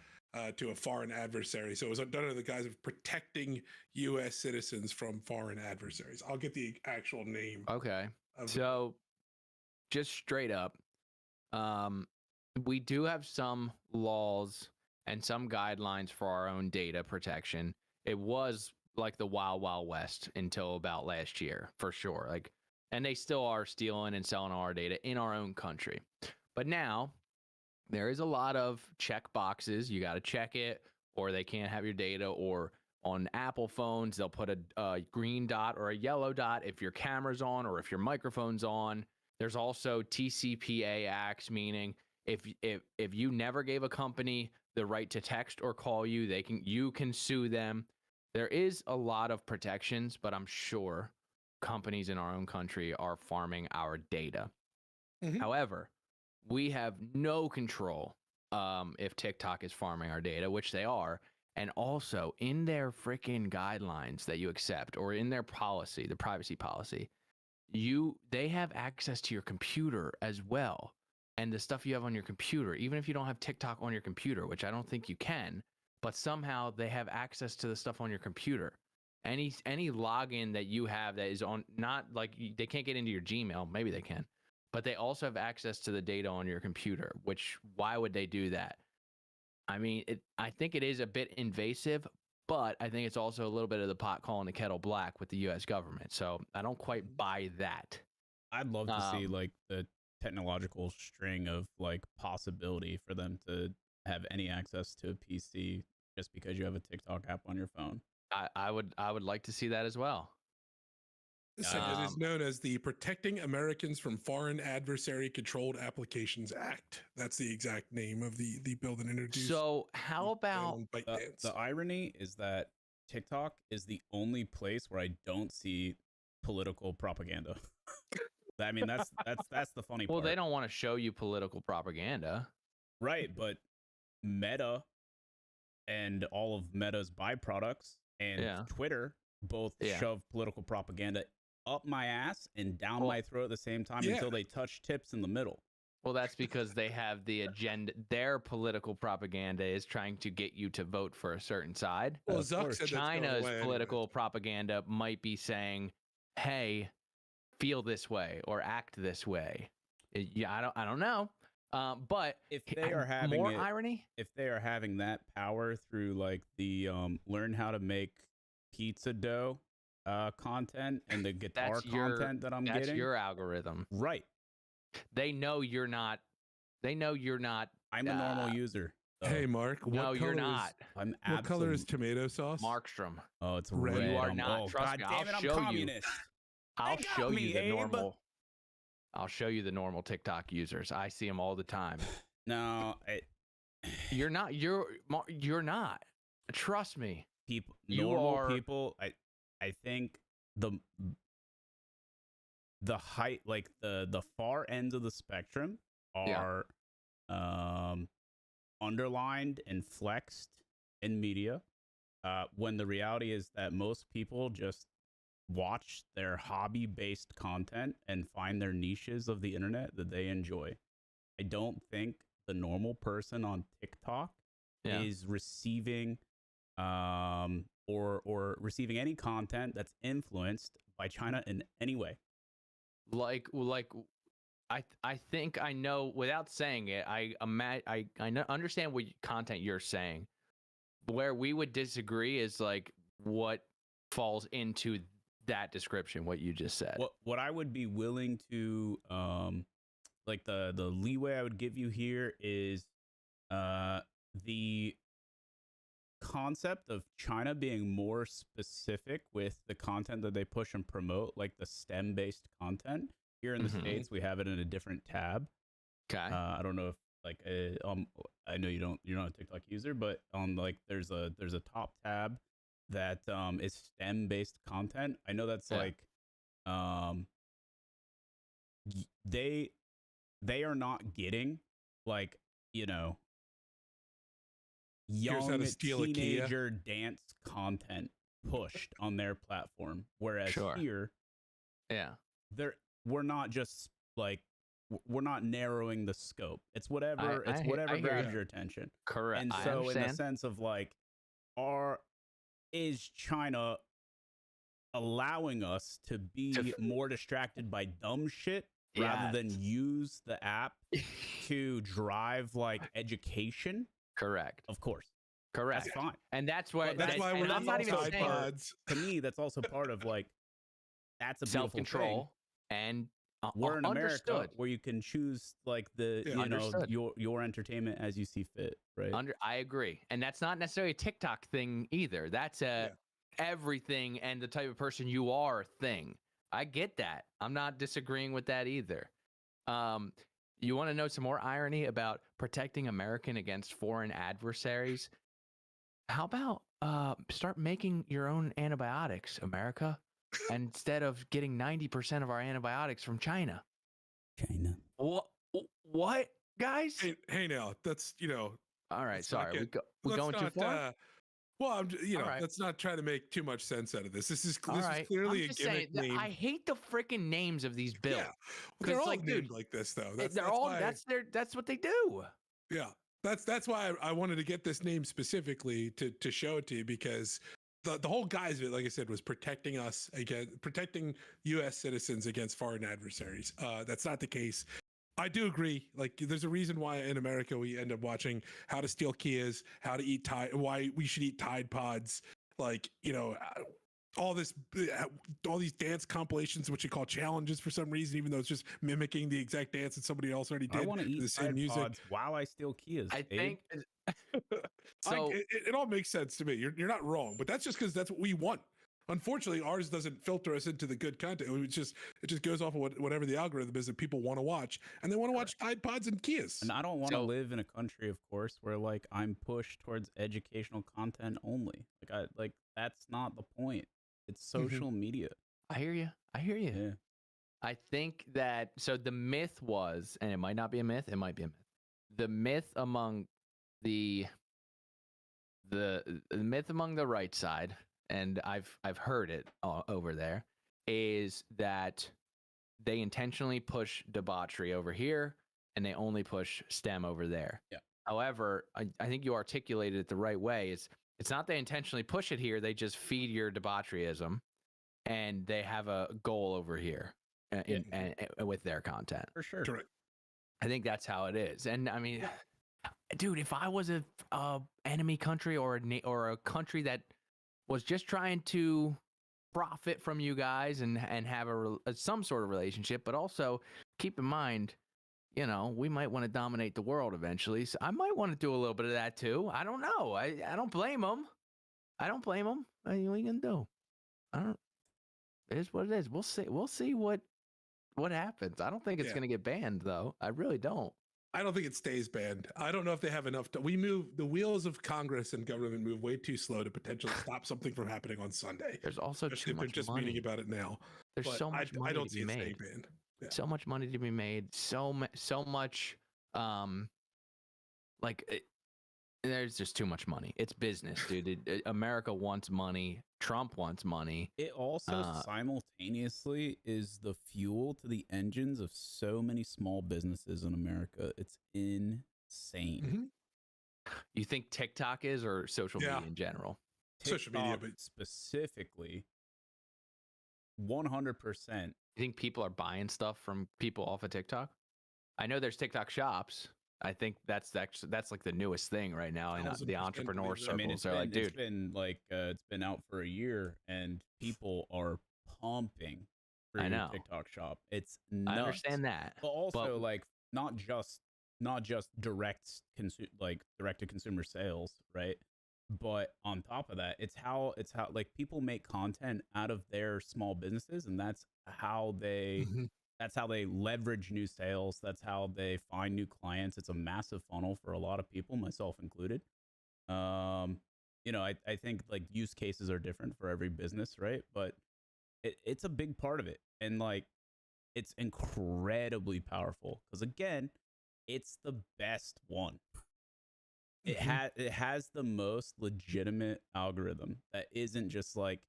to a foreign adversary. So it was done under the guise of protecting U.S. citizens from foreign adversaries. I'll get the actual name. Okay. So just straight up, we do have some laws and some guidelines for our own data protection. It was like the wild, wild west until about last year, for sure. Like, and they still are stealing and selling our data in our own country. But now there is a lot of check boxes. You got to check it, or they can't have your data. Or on Apple phones, they'll put a green dot or a yellow dot if your camera's on or if your microphone's on. There's also TCPA acts, meaning if you never gave a company the right to text or call you, you can sue them. There is a lot of protections, but I'm sure companies in our own country are farming our data. Mm-hmm. However, we have no control if TikTok is farming our data, which they are. And also in their freaking guidelines that you accept, or in their policy, the privacy policy, they have access to your computer as well. And the stuff you have on your computer, even if you don't have TikTok on your computer, which I don't think you can, but somehow they have access to the stuff on your computer. Any login that you have that is on, not like they can't get into your Gmail, maybe they can, but they also have access to the data on your computer, which why would they do that? I mean, I think it is a bit invasive, but I think it's also a little bit of the pot calling the kettle black with the U.S. government. So I don't quite buy that. I'd love to see like the technological string of like possibility for them to have any access to a PC just because you have a TikTok app on your phone. I would like to see that as well. So it is known as the Protecting Americans from Foreign Adversary Controlled Applications Act. That's the exact name of the bill that introduced. So how about the irony is that TikTok is the only place where I don't see political propaganda. I mean, that's the funny part. Well, they don't want to show you political propaganda. Right, but Meta and all of Meta's byproducts and Twitter both Yeah. shove political propaganda up my ass and down Well, my throat at the same time yeah. until they touch tips in the middle. Well, that's because they have the agenda. Their political propaganda is trying to get you to vote for a certain side. Well, Of Zuck course. said that's going China's away political anyways. propaganda might be saying, "Hey, feel this way or act this way." Yeah, I don't know. But If they are having more it, irony, if they are having that power through like the learn how to make pizza dough content and the guitar content that I'm that's getting, your algorithm. right? They know you're not. They know you're not. I'm a normal user. So Hey, Mark. No, you're not. I'm What color is absolute- tomato sauce? Markstrom. Oh, it's Red. red. You are I'm- not. Oh, Trust God me, damn I'll it, I'm show you. communist. I'll They got show me, you the Abe. normal. I'll show you the normal TikTok users. I see them all the time. No, You're not. You're not. Trust me. people, You normal are- people. I think the height, like the far ends of the spectrum, Yeah. are underlined and flexed in media. When the reality is that most people just watch their hobby-based content and find their niches of the internet that they enjoy. I don't think the normal person on TikTok Yeah. is receiving or receiving any content that's influenced by China in any way. Like I think I know without saying it. I understand what content you're saying. Where we would disagree is like what falls into that description, what you just said. What I would be willing to like the leeway I would give you here is the concept of China being more specific with the content that they push and promote, like the STEM based content. Here in the Mhm. States, we have it in a different tab. Okay. I don't know if like I know you're not a TikTok user, but on like there's a top tab that is STEM based content. I know that's Yeah. like they are not getting like, you know, Here's how young to steal a Kia. teenager dance content pushed on their platform, whereas Sure. here Yeah. we're not just like we're not narrowing the scope. It's whatever I hear grabs you. your attention. Correct. And I so in the understand. sense of like is China allowing us to be more distracted by dumb shit rather than Yes. use the app to drive like education? Correct. Of course. Correct. That's fine. And that's where That's why and we're I'm not even Tide saying Pods. To me, that's also part of like that's a beautiful thing. self-control and We're in understood. America where you can choose like the Yeah. you know Understood. your entertainment as you see fit, right? I agree. And that's not necessarily a TikTok thing either. That's a everything and the type of person you are thing. I get that. I'm not disagreeing with that either. You want to know some more irony about protecting American against foreign adversaries? How about start making your own antibiotics, America, instead of getting 90% of our antibiotics from China? China. What, guys? Hey, now that's All right, let's not sorry. get- We're let's going too not, far? well, All right. let's not try to make too much sense out of this. This is All right. clearly I'm a just gimmick saying, name. I hate the freaking names of these bills. Yeah, well, 'Cause, they're all like, named dude, like this though. They're all why, that's what they do. Yeah, that's why I wanted to get this name specifically to show it to you, because the whole guise of it, like I said, was protecting us against protecting U.S. citizens against foreign adversaries. That's not the case. I do agree. Like, there's a reason why in America we end up watching how to steal Kias, how to eat why we should eat Tide Pods, like all these dance compilations, which you call challenges for some reason, even though it's just mimicking the exact dance that somebody else already did. I want to eat the same Tide music. Pods while I steal Kias. I Abe. think so. It all makes sense to me. You're not wrong, but that's just because that's what we want. Unfortunately, ours doesn't filter us into the good content. It just goes off of whatever the algorithm is that people want to watch, and they want to watch Tide Pods and Kias. And I don't want to So- live in a country, of course, where like I'm pushed towards educational content only. Like that's not the point. It's social media. I hear you. I hear you. Yeah. I think that the myth was, and it might not be a myth, it might be a myth. The myth among the myth among the right side and I've heard it over there, is that they intentionally push debauchery over here and they only push STEM over there. Yeah. However, I think you articulated it the right way. It's not they intentionally push it here, they just feed your debaucheryism, and they have a goal over here and with their content. For sure. Correct. I think that's how it is. And I mean, dude, if I was a enemy country or a country that was just trying to profit from you guys and have some sort of relationship, but also keep in mind, you know, we might want to dominate the world eventually. So I might want to do a little bit of that too. I don't know. I don't blame them. I don't blame them. What are you gonna do? It is what it is. We'll see. We'll see what happens. I don't think it's gonna get banned though. I really don't. I don't think it stays banned. I don't know if they have enough. We move the wheels of Congress and government move way too slow to potentially stop something from happening on Sunday. There's also too much they're just money. meeting about it now. There's But so much money I don't to see be it made. staying banned. Yeah. So much money to be made. So much. There's just too much money. It's business, dude. America wants money. Trump wants money. It also simultaneously is the fuel to the engines of so many small businesses in America. It's insane. Mm-hmm. You think TikTok is, or social media in general? Social media, but specifically, 100%. You think people are buying stuff from people off of TikTok? I know there's TikTok shops. I think that's like the newest thing right now in the entrepreneur circles. I mean, it's been it's been out for a year, and people are pumping for your TikTok shop. It's nuts. I understand that, but also like not just direct to consumer sales, right? But on top of that, it's how like people make content out of their small businesses, and that's how they. Mm-hmm. That's how they leverage new sales. That's how they find new clients. It's a massive funnel for a lot of people, myself included. You know, I think like use cases are different for every business, right? But it's a big part of it. And like, it's incredibly powerful because again, it's the best one. It has the most legitimate algorithm that isn't just like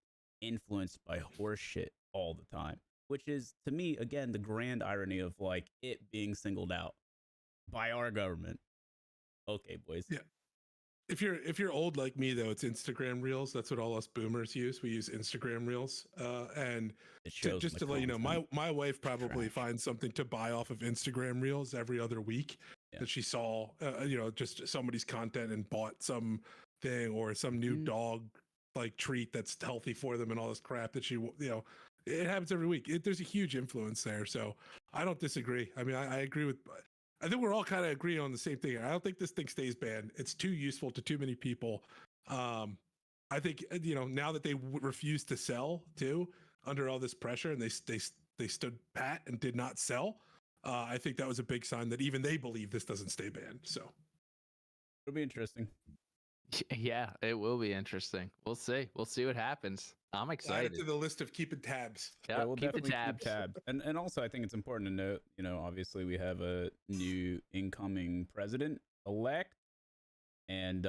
influenced by horse shit all the time. Which is, to me, again, the grand irony of like it being singled out by our government. Okay, boys. Yeah. If you're old like me though, it's Instagram Reels. That's what all us boomers use. We use Instagram Reels. And just to let you know, my wife probably finds something to buy off of Instagram Reels every other week that she saw, just somebody's content and bought some thing or some new dog like treat that's healthy for them and all this crap that she, it happens every week. There's a huge influence there. So I don't disagree. I mean, I agree I think we're all kind of agreeing on the same thing. I don't think this thing stays banned. It's too useful to too many people. I think, now that they refuse to sell too, under all this pressure, and they stood pat and did not sell. I think that was a big sign that even they believe this doesn't stay banned. So it'll be interesting. Yeah, it will be interesting. We'll see. We'll see what happens. I'm excited. Add it to the list of keeping tabs. Yeah, we'll keep tabs. And also, I think it's important to note, obviously we have a new incoming president-elect, and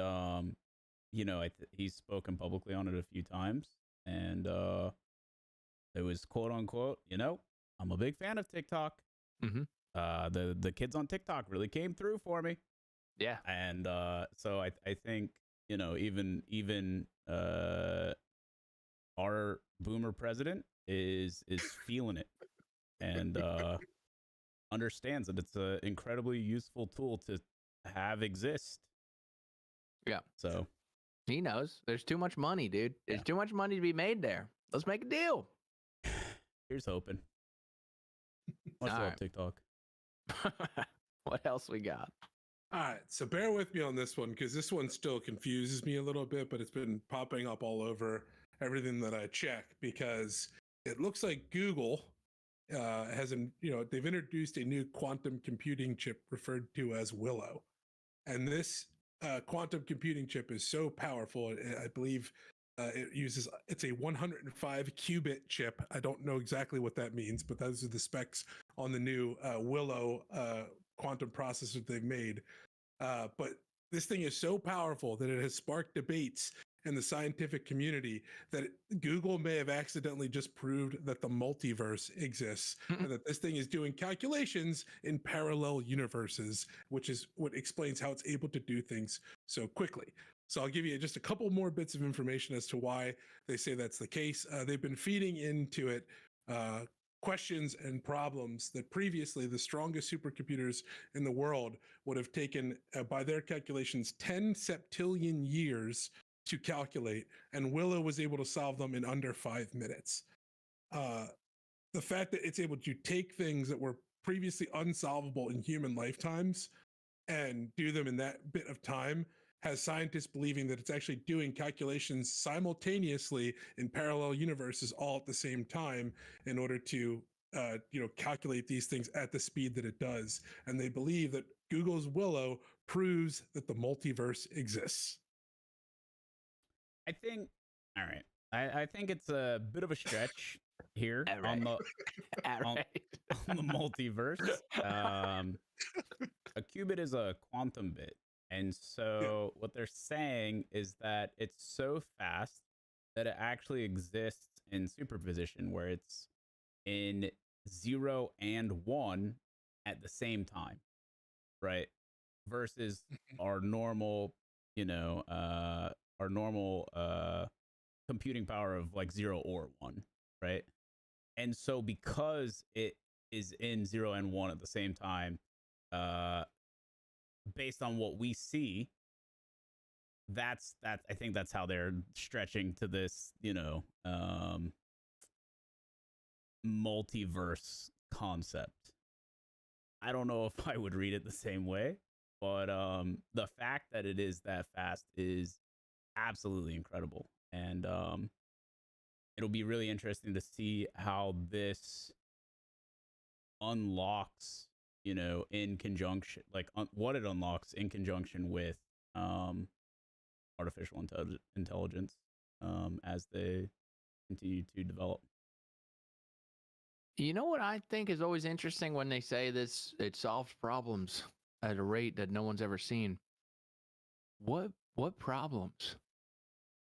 he's spoken publicly on it a few times, and it was quote unquote, I'm a big fan of TikTok. Mm-hmm. The kids on TikTok really came through for me. Yeah, and so I think even our boomer president is feeling it and understands that it's an incredibly useful tool to have exist. Yeah. So he knows there's too much money, dude. There's too much money to be made there. Let's make a deal. Here's hoping. What's up, TikTok? What else we got? All right, so bear with me on this one because this one still confuses me a little bit, but it's been popping up all over everything that I check because it looks like Google they've introduced a new quantum computing chip referred to as Willow. And this quantum computing chip is so powerful. I believe it's a 105 qubit chip. I don't know exactly what that means, but those are the specs on the new Willow quantum processor they've made. But this thing is so powerful that it has sparked debates in the scientific community that Google may have accidentally just proved that the multiverse exists and that this thing is doing calculations in parallel universes, which is what explains how it's able to do things so quickly. So I'll give you just a couple more bits of information as to why they say that's the case. They've been feeding into it questions and problems that previously the strongest supercomputers in the world would have taken, by their calculations, 10 septillion years to calculate, and Willow was able to solve them in under 5 minutes. The fact that it's able to take things that were previously unsolvable in human lifetimes and do them in that bit of time has scientists believing that it's actually doing calculations simultaneously in parallel universes all at the same time in order to calculate these things at the speed that it does. And they believe that Google's Willow proves that the multiverse exists. I think, all right. I think it's a bit of a stretch here on the on the multiverse. A qubit is a quantum bit. And so what they're saying is that it's so fast that it actually exists in superposition, where it's in 0 and 1 at the same time, right? Versus our normal, computing power of like 0 or 1, right? And so because it is in 0 and 1 at the same time, based on what we see, that's I think that's how they're stretching to this, multiverse concept. I don't know if I would read it the same way, but the fact that it is that fast is absolutely incredible. And it'll be really interesting to see how this unlocks, in conjunction, what it unlocks in conjunction with artificial intelligence as they continue to develop. You know what I think is always interesting when they say this, it solves problems at a rate that no one's ever seen. What problems?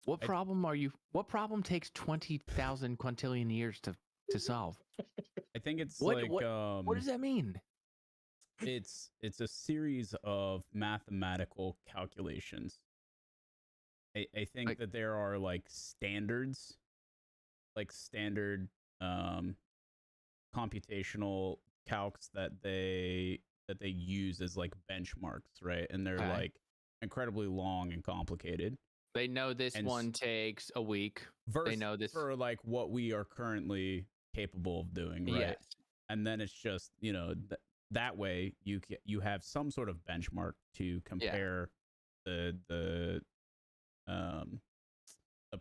What problem takes 20,000 quintillion years to solve? I think it's what does that mean? It's a series of mathematical calculations. I think that there are standards, standard computational calcs that they use as benchmarks, right? And they're incredibly long and complicated. They know this one takes a week. They know this for what we are currently capable of doing, right? Yes. And then it's just that way you have some sort of benchmark to compare the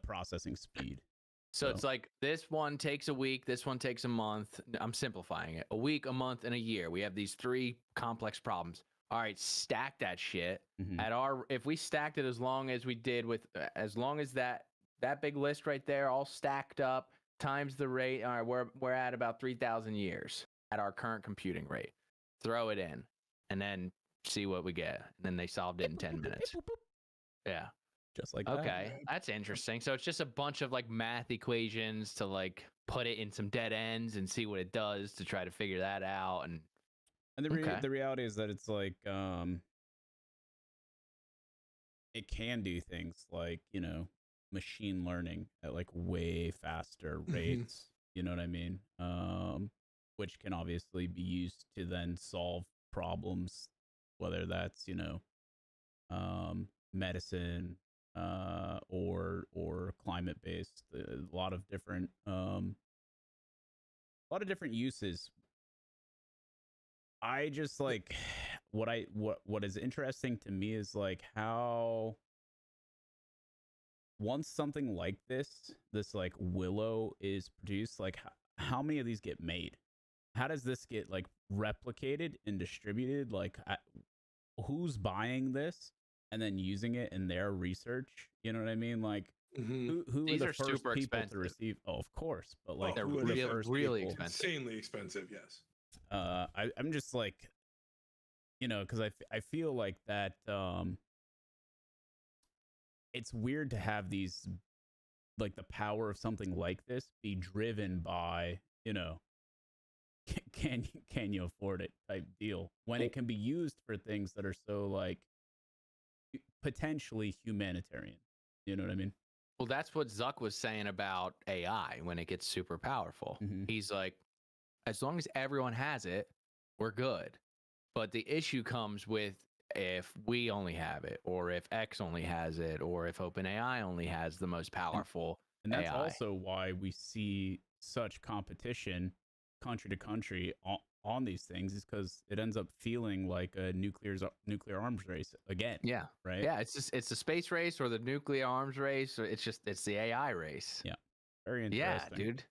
processing speed. So it's like this one takes a week, this one takes a month. I'm simplifying it. A week, a month, and a year. We have these 3 complex problems. All right, stack that shit. If we stacked it as long as we did with, as long as that big list right there all stacked up times the rate, all right, we're at about 3,000 years at our current computing rate. Throw it in and then see what we get. And then they solved it in 10 minutes. Yeah. Just like that. Okay, that's interesting. So it's just a bunch of math equations to put it in some dead ends and see what it does to try to figure that out. And the reality is that it's it can do things machine learning at way faster rates. You know what I mean? Which can obviously be used to then solve problems, whether that's medicine or climate based. A lot of different uses. I just what is interesting to me is how once something like this Willow is produced, how many of these get made? How does this get replicated and distributed? Who's buying this and then using it in their research? You know what I mean? Who These are the are first super people expensive to receive? Oh, of course, but they're who are the first really people? expensive. Insanely expensive, yes. I'm just because I feel like that it's weird to have these, like, the power of something like this be driven by, can you afford it type deal, when it can be used for things that are so, like, potentially humanitarian. You know what I mean? Well, that's what Zuck was saying about AI when it gets super powerful. Mhm. He's like, as long as everyone has it, we're good. But the issue comes with if we only have it, or if X only has it, or if OpenAI only has the most powerful And that's AI. also why we see such competition country to country on these things, is because it ends up feeling like a nuclear arms race again. Yeah. Right. Yeah. It's the space race or the nuclear arms race, or it's the AI race. Yeah. Very interesting. Yeah, dude.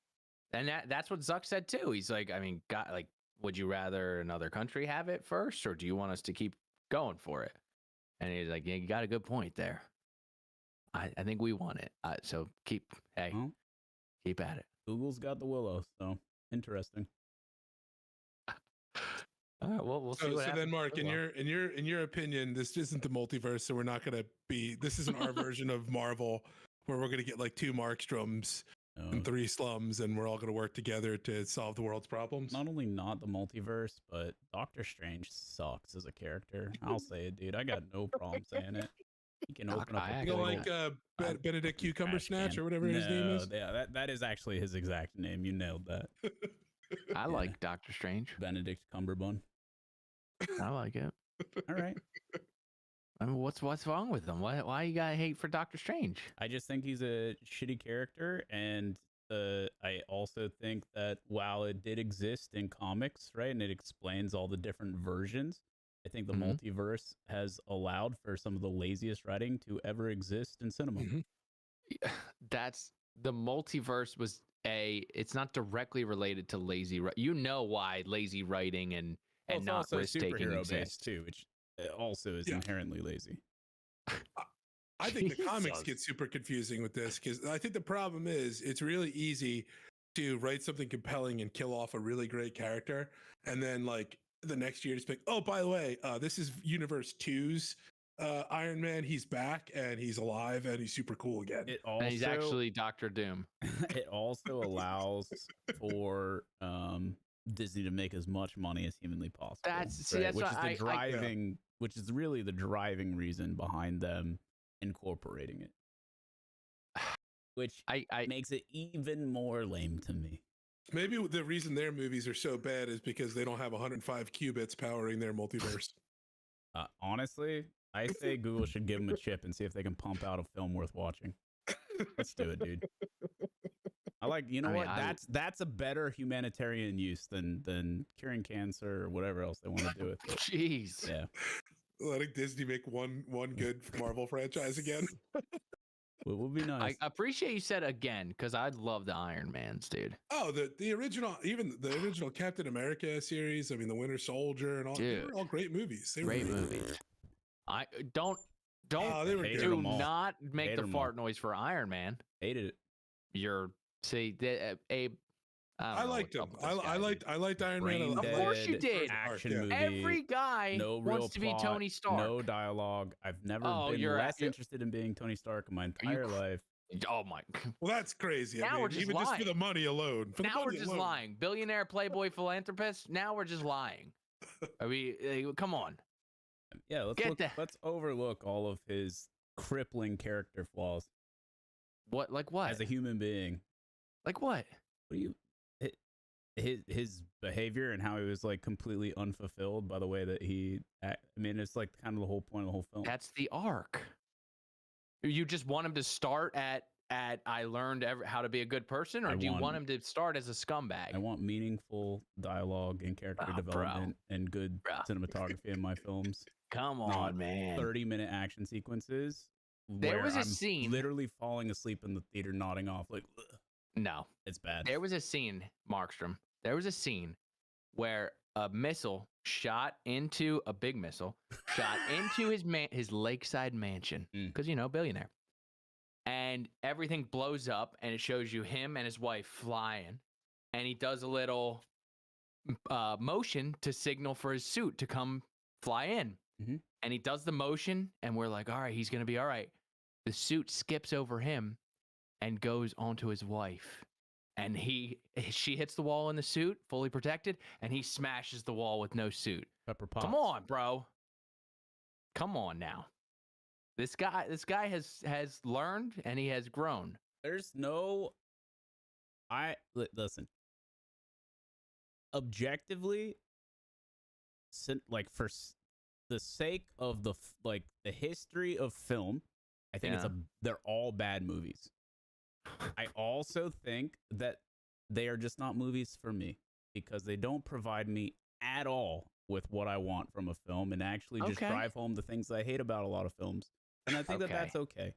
And that's what Zuck said too. He's like, I mean, would you rather another country have it first, or do you want us to keep going for it? And he's like, yeah, you got a good point there. I think we want it. So keep at it. Google's got the Willow, so interesting. All right, well, we'll see what so happens. then, Mark, in your opinion, this isn't the multiverse, so we're not going to be. This isn't our version of Marvel, where we're going to get like 2 Markstroms and 3 Slums, and we're all going to work together to solve the world's problems. Not only not the multiverse, but Doctor Strange sucks as a character. I'll say it, dude. I got no problem saying it. He can open up a portal. Like Benedict Cucumber Snatch or whatever his name is. Yeah, that is actually his exact name. You nailed that. I like Doctor Strange. Benedict Cumberbun. I like it. All right. I mean, what's wrong with him? Why you got hate for Doctor Strange? I just think he's a shitty character, and I also think that while it did exist in comics, right, and it explains all the different versions, I think the multiverse has allowed for some of the laziest writing to ever exist in cinema. That's the multiverse was it's not directly related to lazy. You know why lazy writing and not risk taking exists too, which also is inherently lazy. I think the comics get super confusing with this, because I think the problem is it's really easy to write something compelling and kill off a really great character, and then like the next year just be like, oh, by the way, this is Universe 2's Iron Man. He's back and he's alive and he's super cool again. And he's actually Dr. Doom. It also allows for Disney to make as much money as humanly possible. That's which is really the driving reason behind them incorporating it. Which makes it even more lame to me. Maybe the reason their movies are so bad is because they don't have 105 qubits powering their multiverse. Honestly, I say Google should give them a chip and see if they can pump out a film worth watching. Let's do it, dude. That's a better humanitarian use than curing cancer or whatever else they want to do with it. Jeez. Yeah. Letting Disney make one good Marvel franchise again. It would be nice. I appreciate you said again, because I love the Iron Mans, dude. Oh, the original, even the original Captain America series. I mean, the Winter Soldier and all. Dude, they were all great movies. Great movies. I don't not make the fart noise for Iron Man. Hated it. Abe. I liked him. I liked Iron Man. Of course you did. Action movie. Every guy wants to be Tony Stark. No dialogue. I've never been less interested in being Tony Stark in my entire life. Oh my! Well, that's crazy. Now we're just lying. Just for the money alone. Now we're just lying. Billionaire, playboy, philanthropist. Now we're just lying. I mean, come on. Yeah, let's overlook all of his crippling character flaws. What? Like what? As a human being. Like what? What do you? His behavior and how he was like completely unfulfilled by the way that it's like kind of the whole point of the whole film. That's the arc. You just want him to start at I learned how to be a good person, or do you want him to start as a scumbag? I want meaningful dialogue and character development and good cinematography in my films. Come on, man. 30-minute action sequences. There was a scene literally falling asleep in the theater, nodding off like, ugh. No, it's bad. There was a scene, Markstrom. There was a scene where a missile shot into a big missile, shot into his lakeside mansion, because billionaire, and everything blows up, and it shows you him and his wife flying, and he does a little motion to signal for his suit to come fly in, and he does the motion, and we're like, all right, he's gonna be all right. the suit skips over him and goes onto his wife. And she hits the wall in the suit, fully protected, and he smashes the wall with no suit. Pepper Potts. Come on, bro. Come on now. This guy has learned and he has grown. There's no listen. Objectively, like for the sake of the history of film, I think they're all bad movies. I also think that they are just not movies for me because they don't provide me at all with what I want from a film and actually just drive home the things I hate about a lot of films. And I think that that's okay.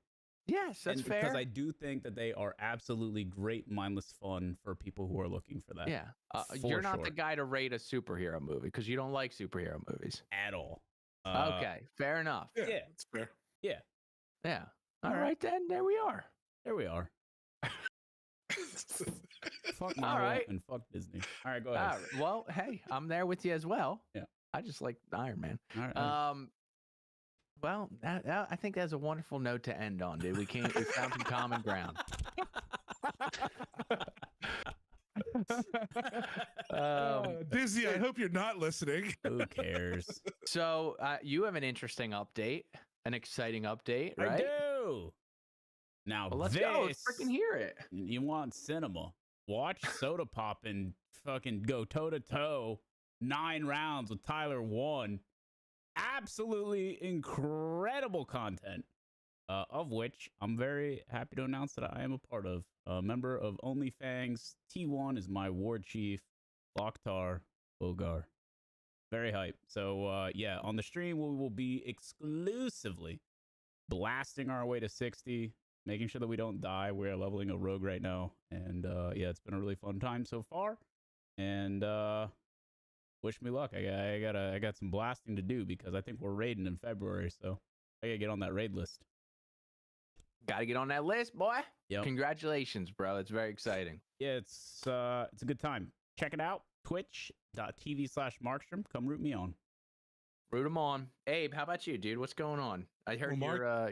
Yes, that's fair. Because I do think that they are absolutely great, mindless fun for people who are looking for that. Yeah. You're not the guy to rate a superhero movie because you don't like superhero movies. At all. Okay, fair enough. Yeah, that's fair. Yeah. Yeah. All right, then. There we are. There we are. Fuck Marvel and fuck Disney. All right, go ahead. Well, hey, I'm there with you as well. Yeah. I just like Iron Man. All right. Well, I think that's a wonderful note to end on, dude. We found some common ground. Disney, I hope you're not listening. Who cares? So you have an interesting update, an exciting update, right? I do. Now, let's go. Let's freaking hear it. You want cinema? Watch Soda Pop and fucking go toe to toe 9 rounds with Tyler 1. Absolutely incredible content, of which I'm very happy to announce that I am a part of. A member of OnlyFans. T1 is my ward chief, Lokhtar Bogar. Very hype. So, yeah, on the stream, we will be exclusively blasting our way to 60, making sure that we don't die. We're leveling a rogue right now. And, yeah, it's been a really fun time so far. And, wish me luck. I got some blasting to do because I think we're raiding in February, so I gotta get on that raid list. Gotta get on that list, boy. Yep. Congratulations, bro. It's very exciting. Yeah, it's a good time. Check it out. Twitch.tv/Markstrom. Come root me on. Root him on. Abe, how about you, dude? What's going on? I heard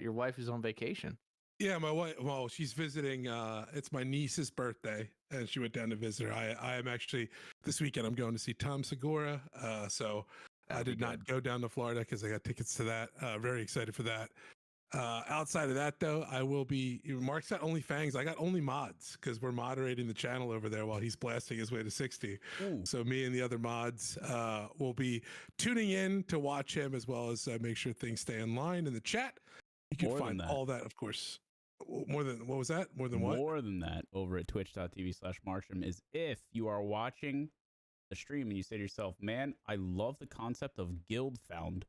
your wife is on vacation. Yeah, my wife. Well, she's visiting. It's my niece's birthday, and she went down to visit her. I am actually this weekend. I'm going to see Tom Segura. So I did not go down to Florida because I got tickets to that. Very excited for that. Outside of that, though, I will be. Mark's got OnlyFans. I got only mods because we're moderating the channel over there while he's blasting his way to 60. Ooh. So me and the other mods will be tuning in to watch him as well as make sure things stay in line in the chat. You can find all that, of course. More than what was that? More than what? More than that over at twitch.tv/Markstrom is if you are watching the stream and you say to yourself, man, I love the concept of Guild Found,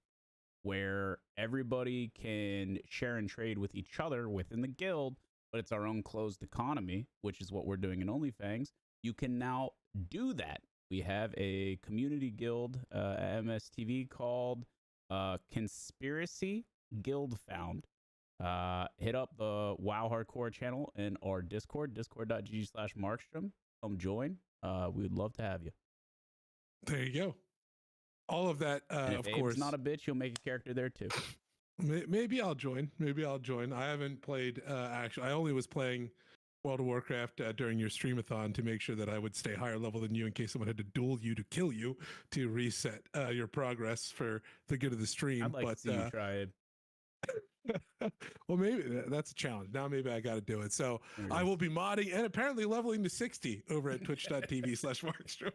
where everybody can share and trade with each other within the guild, but it's our own closed economy, which is what we're doing in OnlyFans. You can now do that. We have a community guild at MSTV called Conspiracy Guild Found. Hit up the WoW Hardcore channel in our Discord, discord.gg/Markstrom. Come join. We would love to have you. There you go. All of that, of course. If not a bitch, you'll make a character there too. Maybe I'll join. I haven't played, actually. I only was playing World of Warcraft during your streamathon to make sure that I would stay higher level than you in case someone had to duel you to kill you to reset your progress for the good of the stream. I'd like to see you try it. Well, maybe that's a challenge. Now maybe I got to do it. So I will be modding and apparently leveling to 60 over at twitch.tv/Markstrom.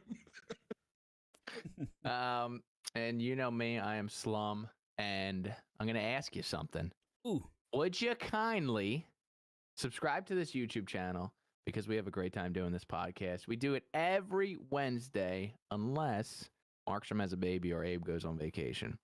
And you know me, I am Slum, and I'm going to ask you something. Ooh. Would you kindly subscribe to this YouTube channel because we have a great time doing this podcast. We do it every Wednesday unless Markstrom has a baby or Abe goes on vacation.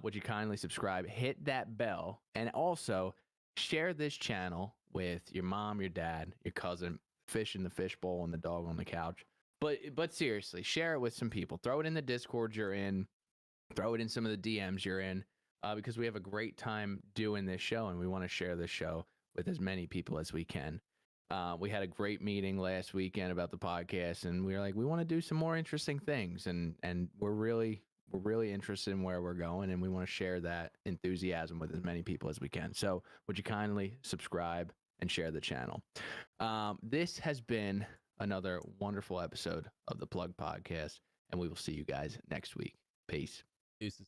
Would you kindly subscribe, hit that bell, and also share this channel with your mom, your dad, your cousin, fish in the fishbowl, and the dog on the couch. But seriously, share it with some people. Throw it in the Discord you're in. Throw it in some of the DMs you're in, because we have a great time doing this show, and we want to share this show with as many people as we can. We had a great meeting last weekend about the podcast, and we were like, we want to do some more interesting things, and we're really we're really interested in where we're going, and we want to share that enthusiasm with as many people as we can. So would you kindly subscribe and share the channel? This has been another wonderful episode of the Plug Podcast, and we will see you guys next week. Peace. Deuces.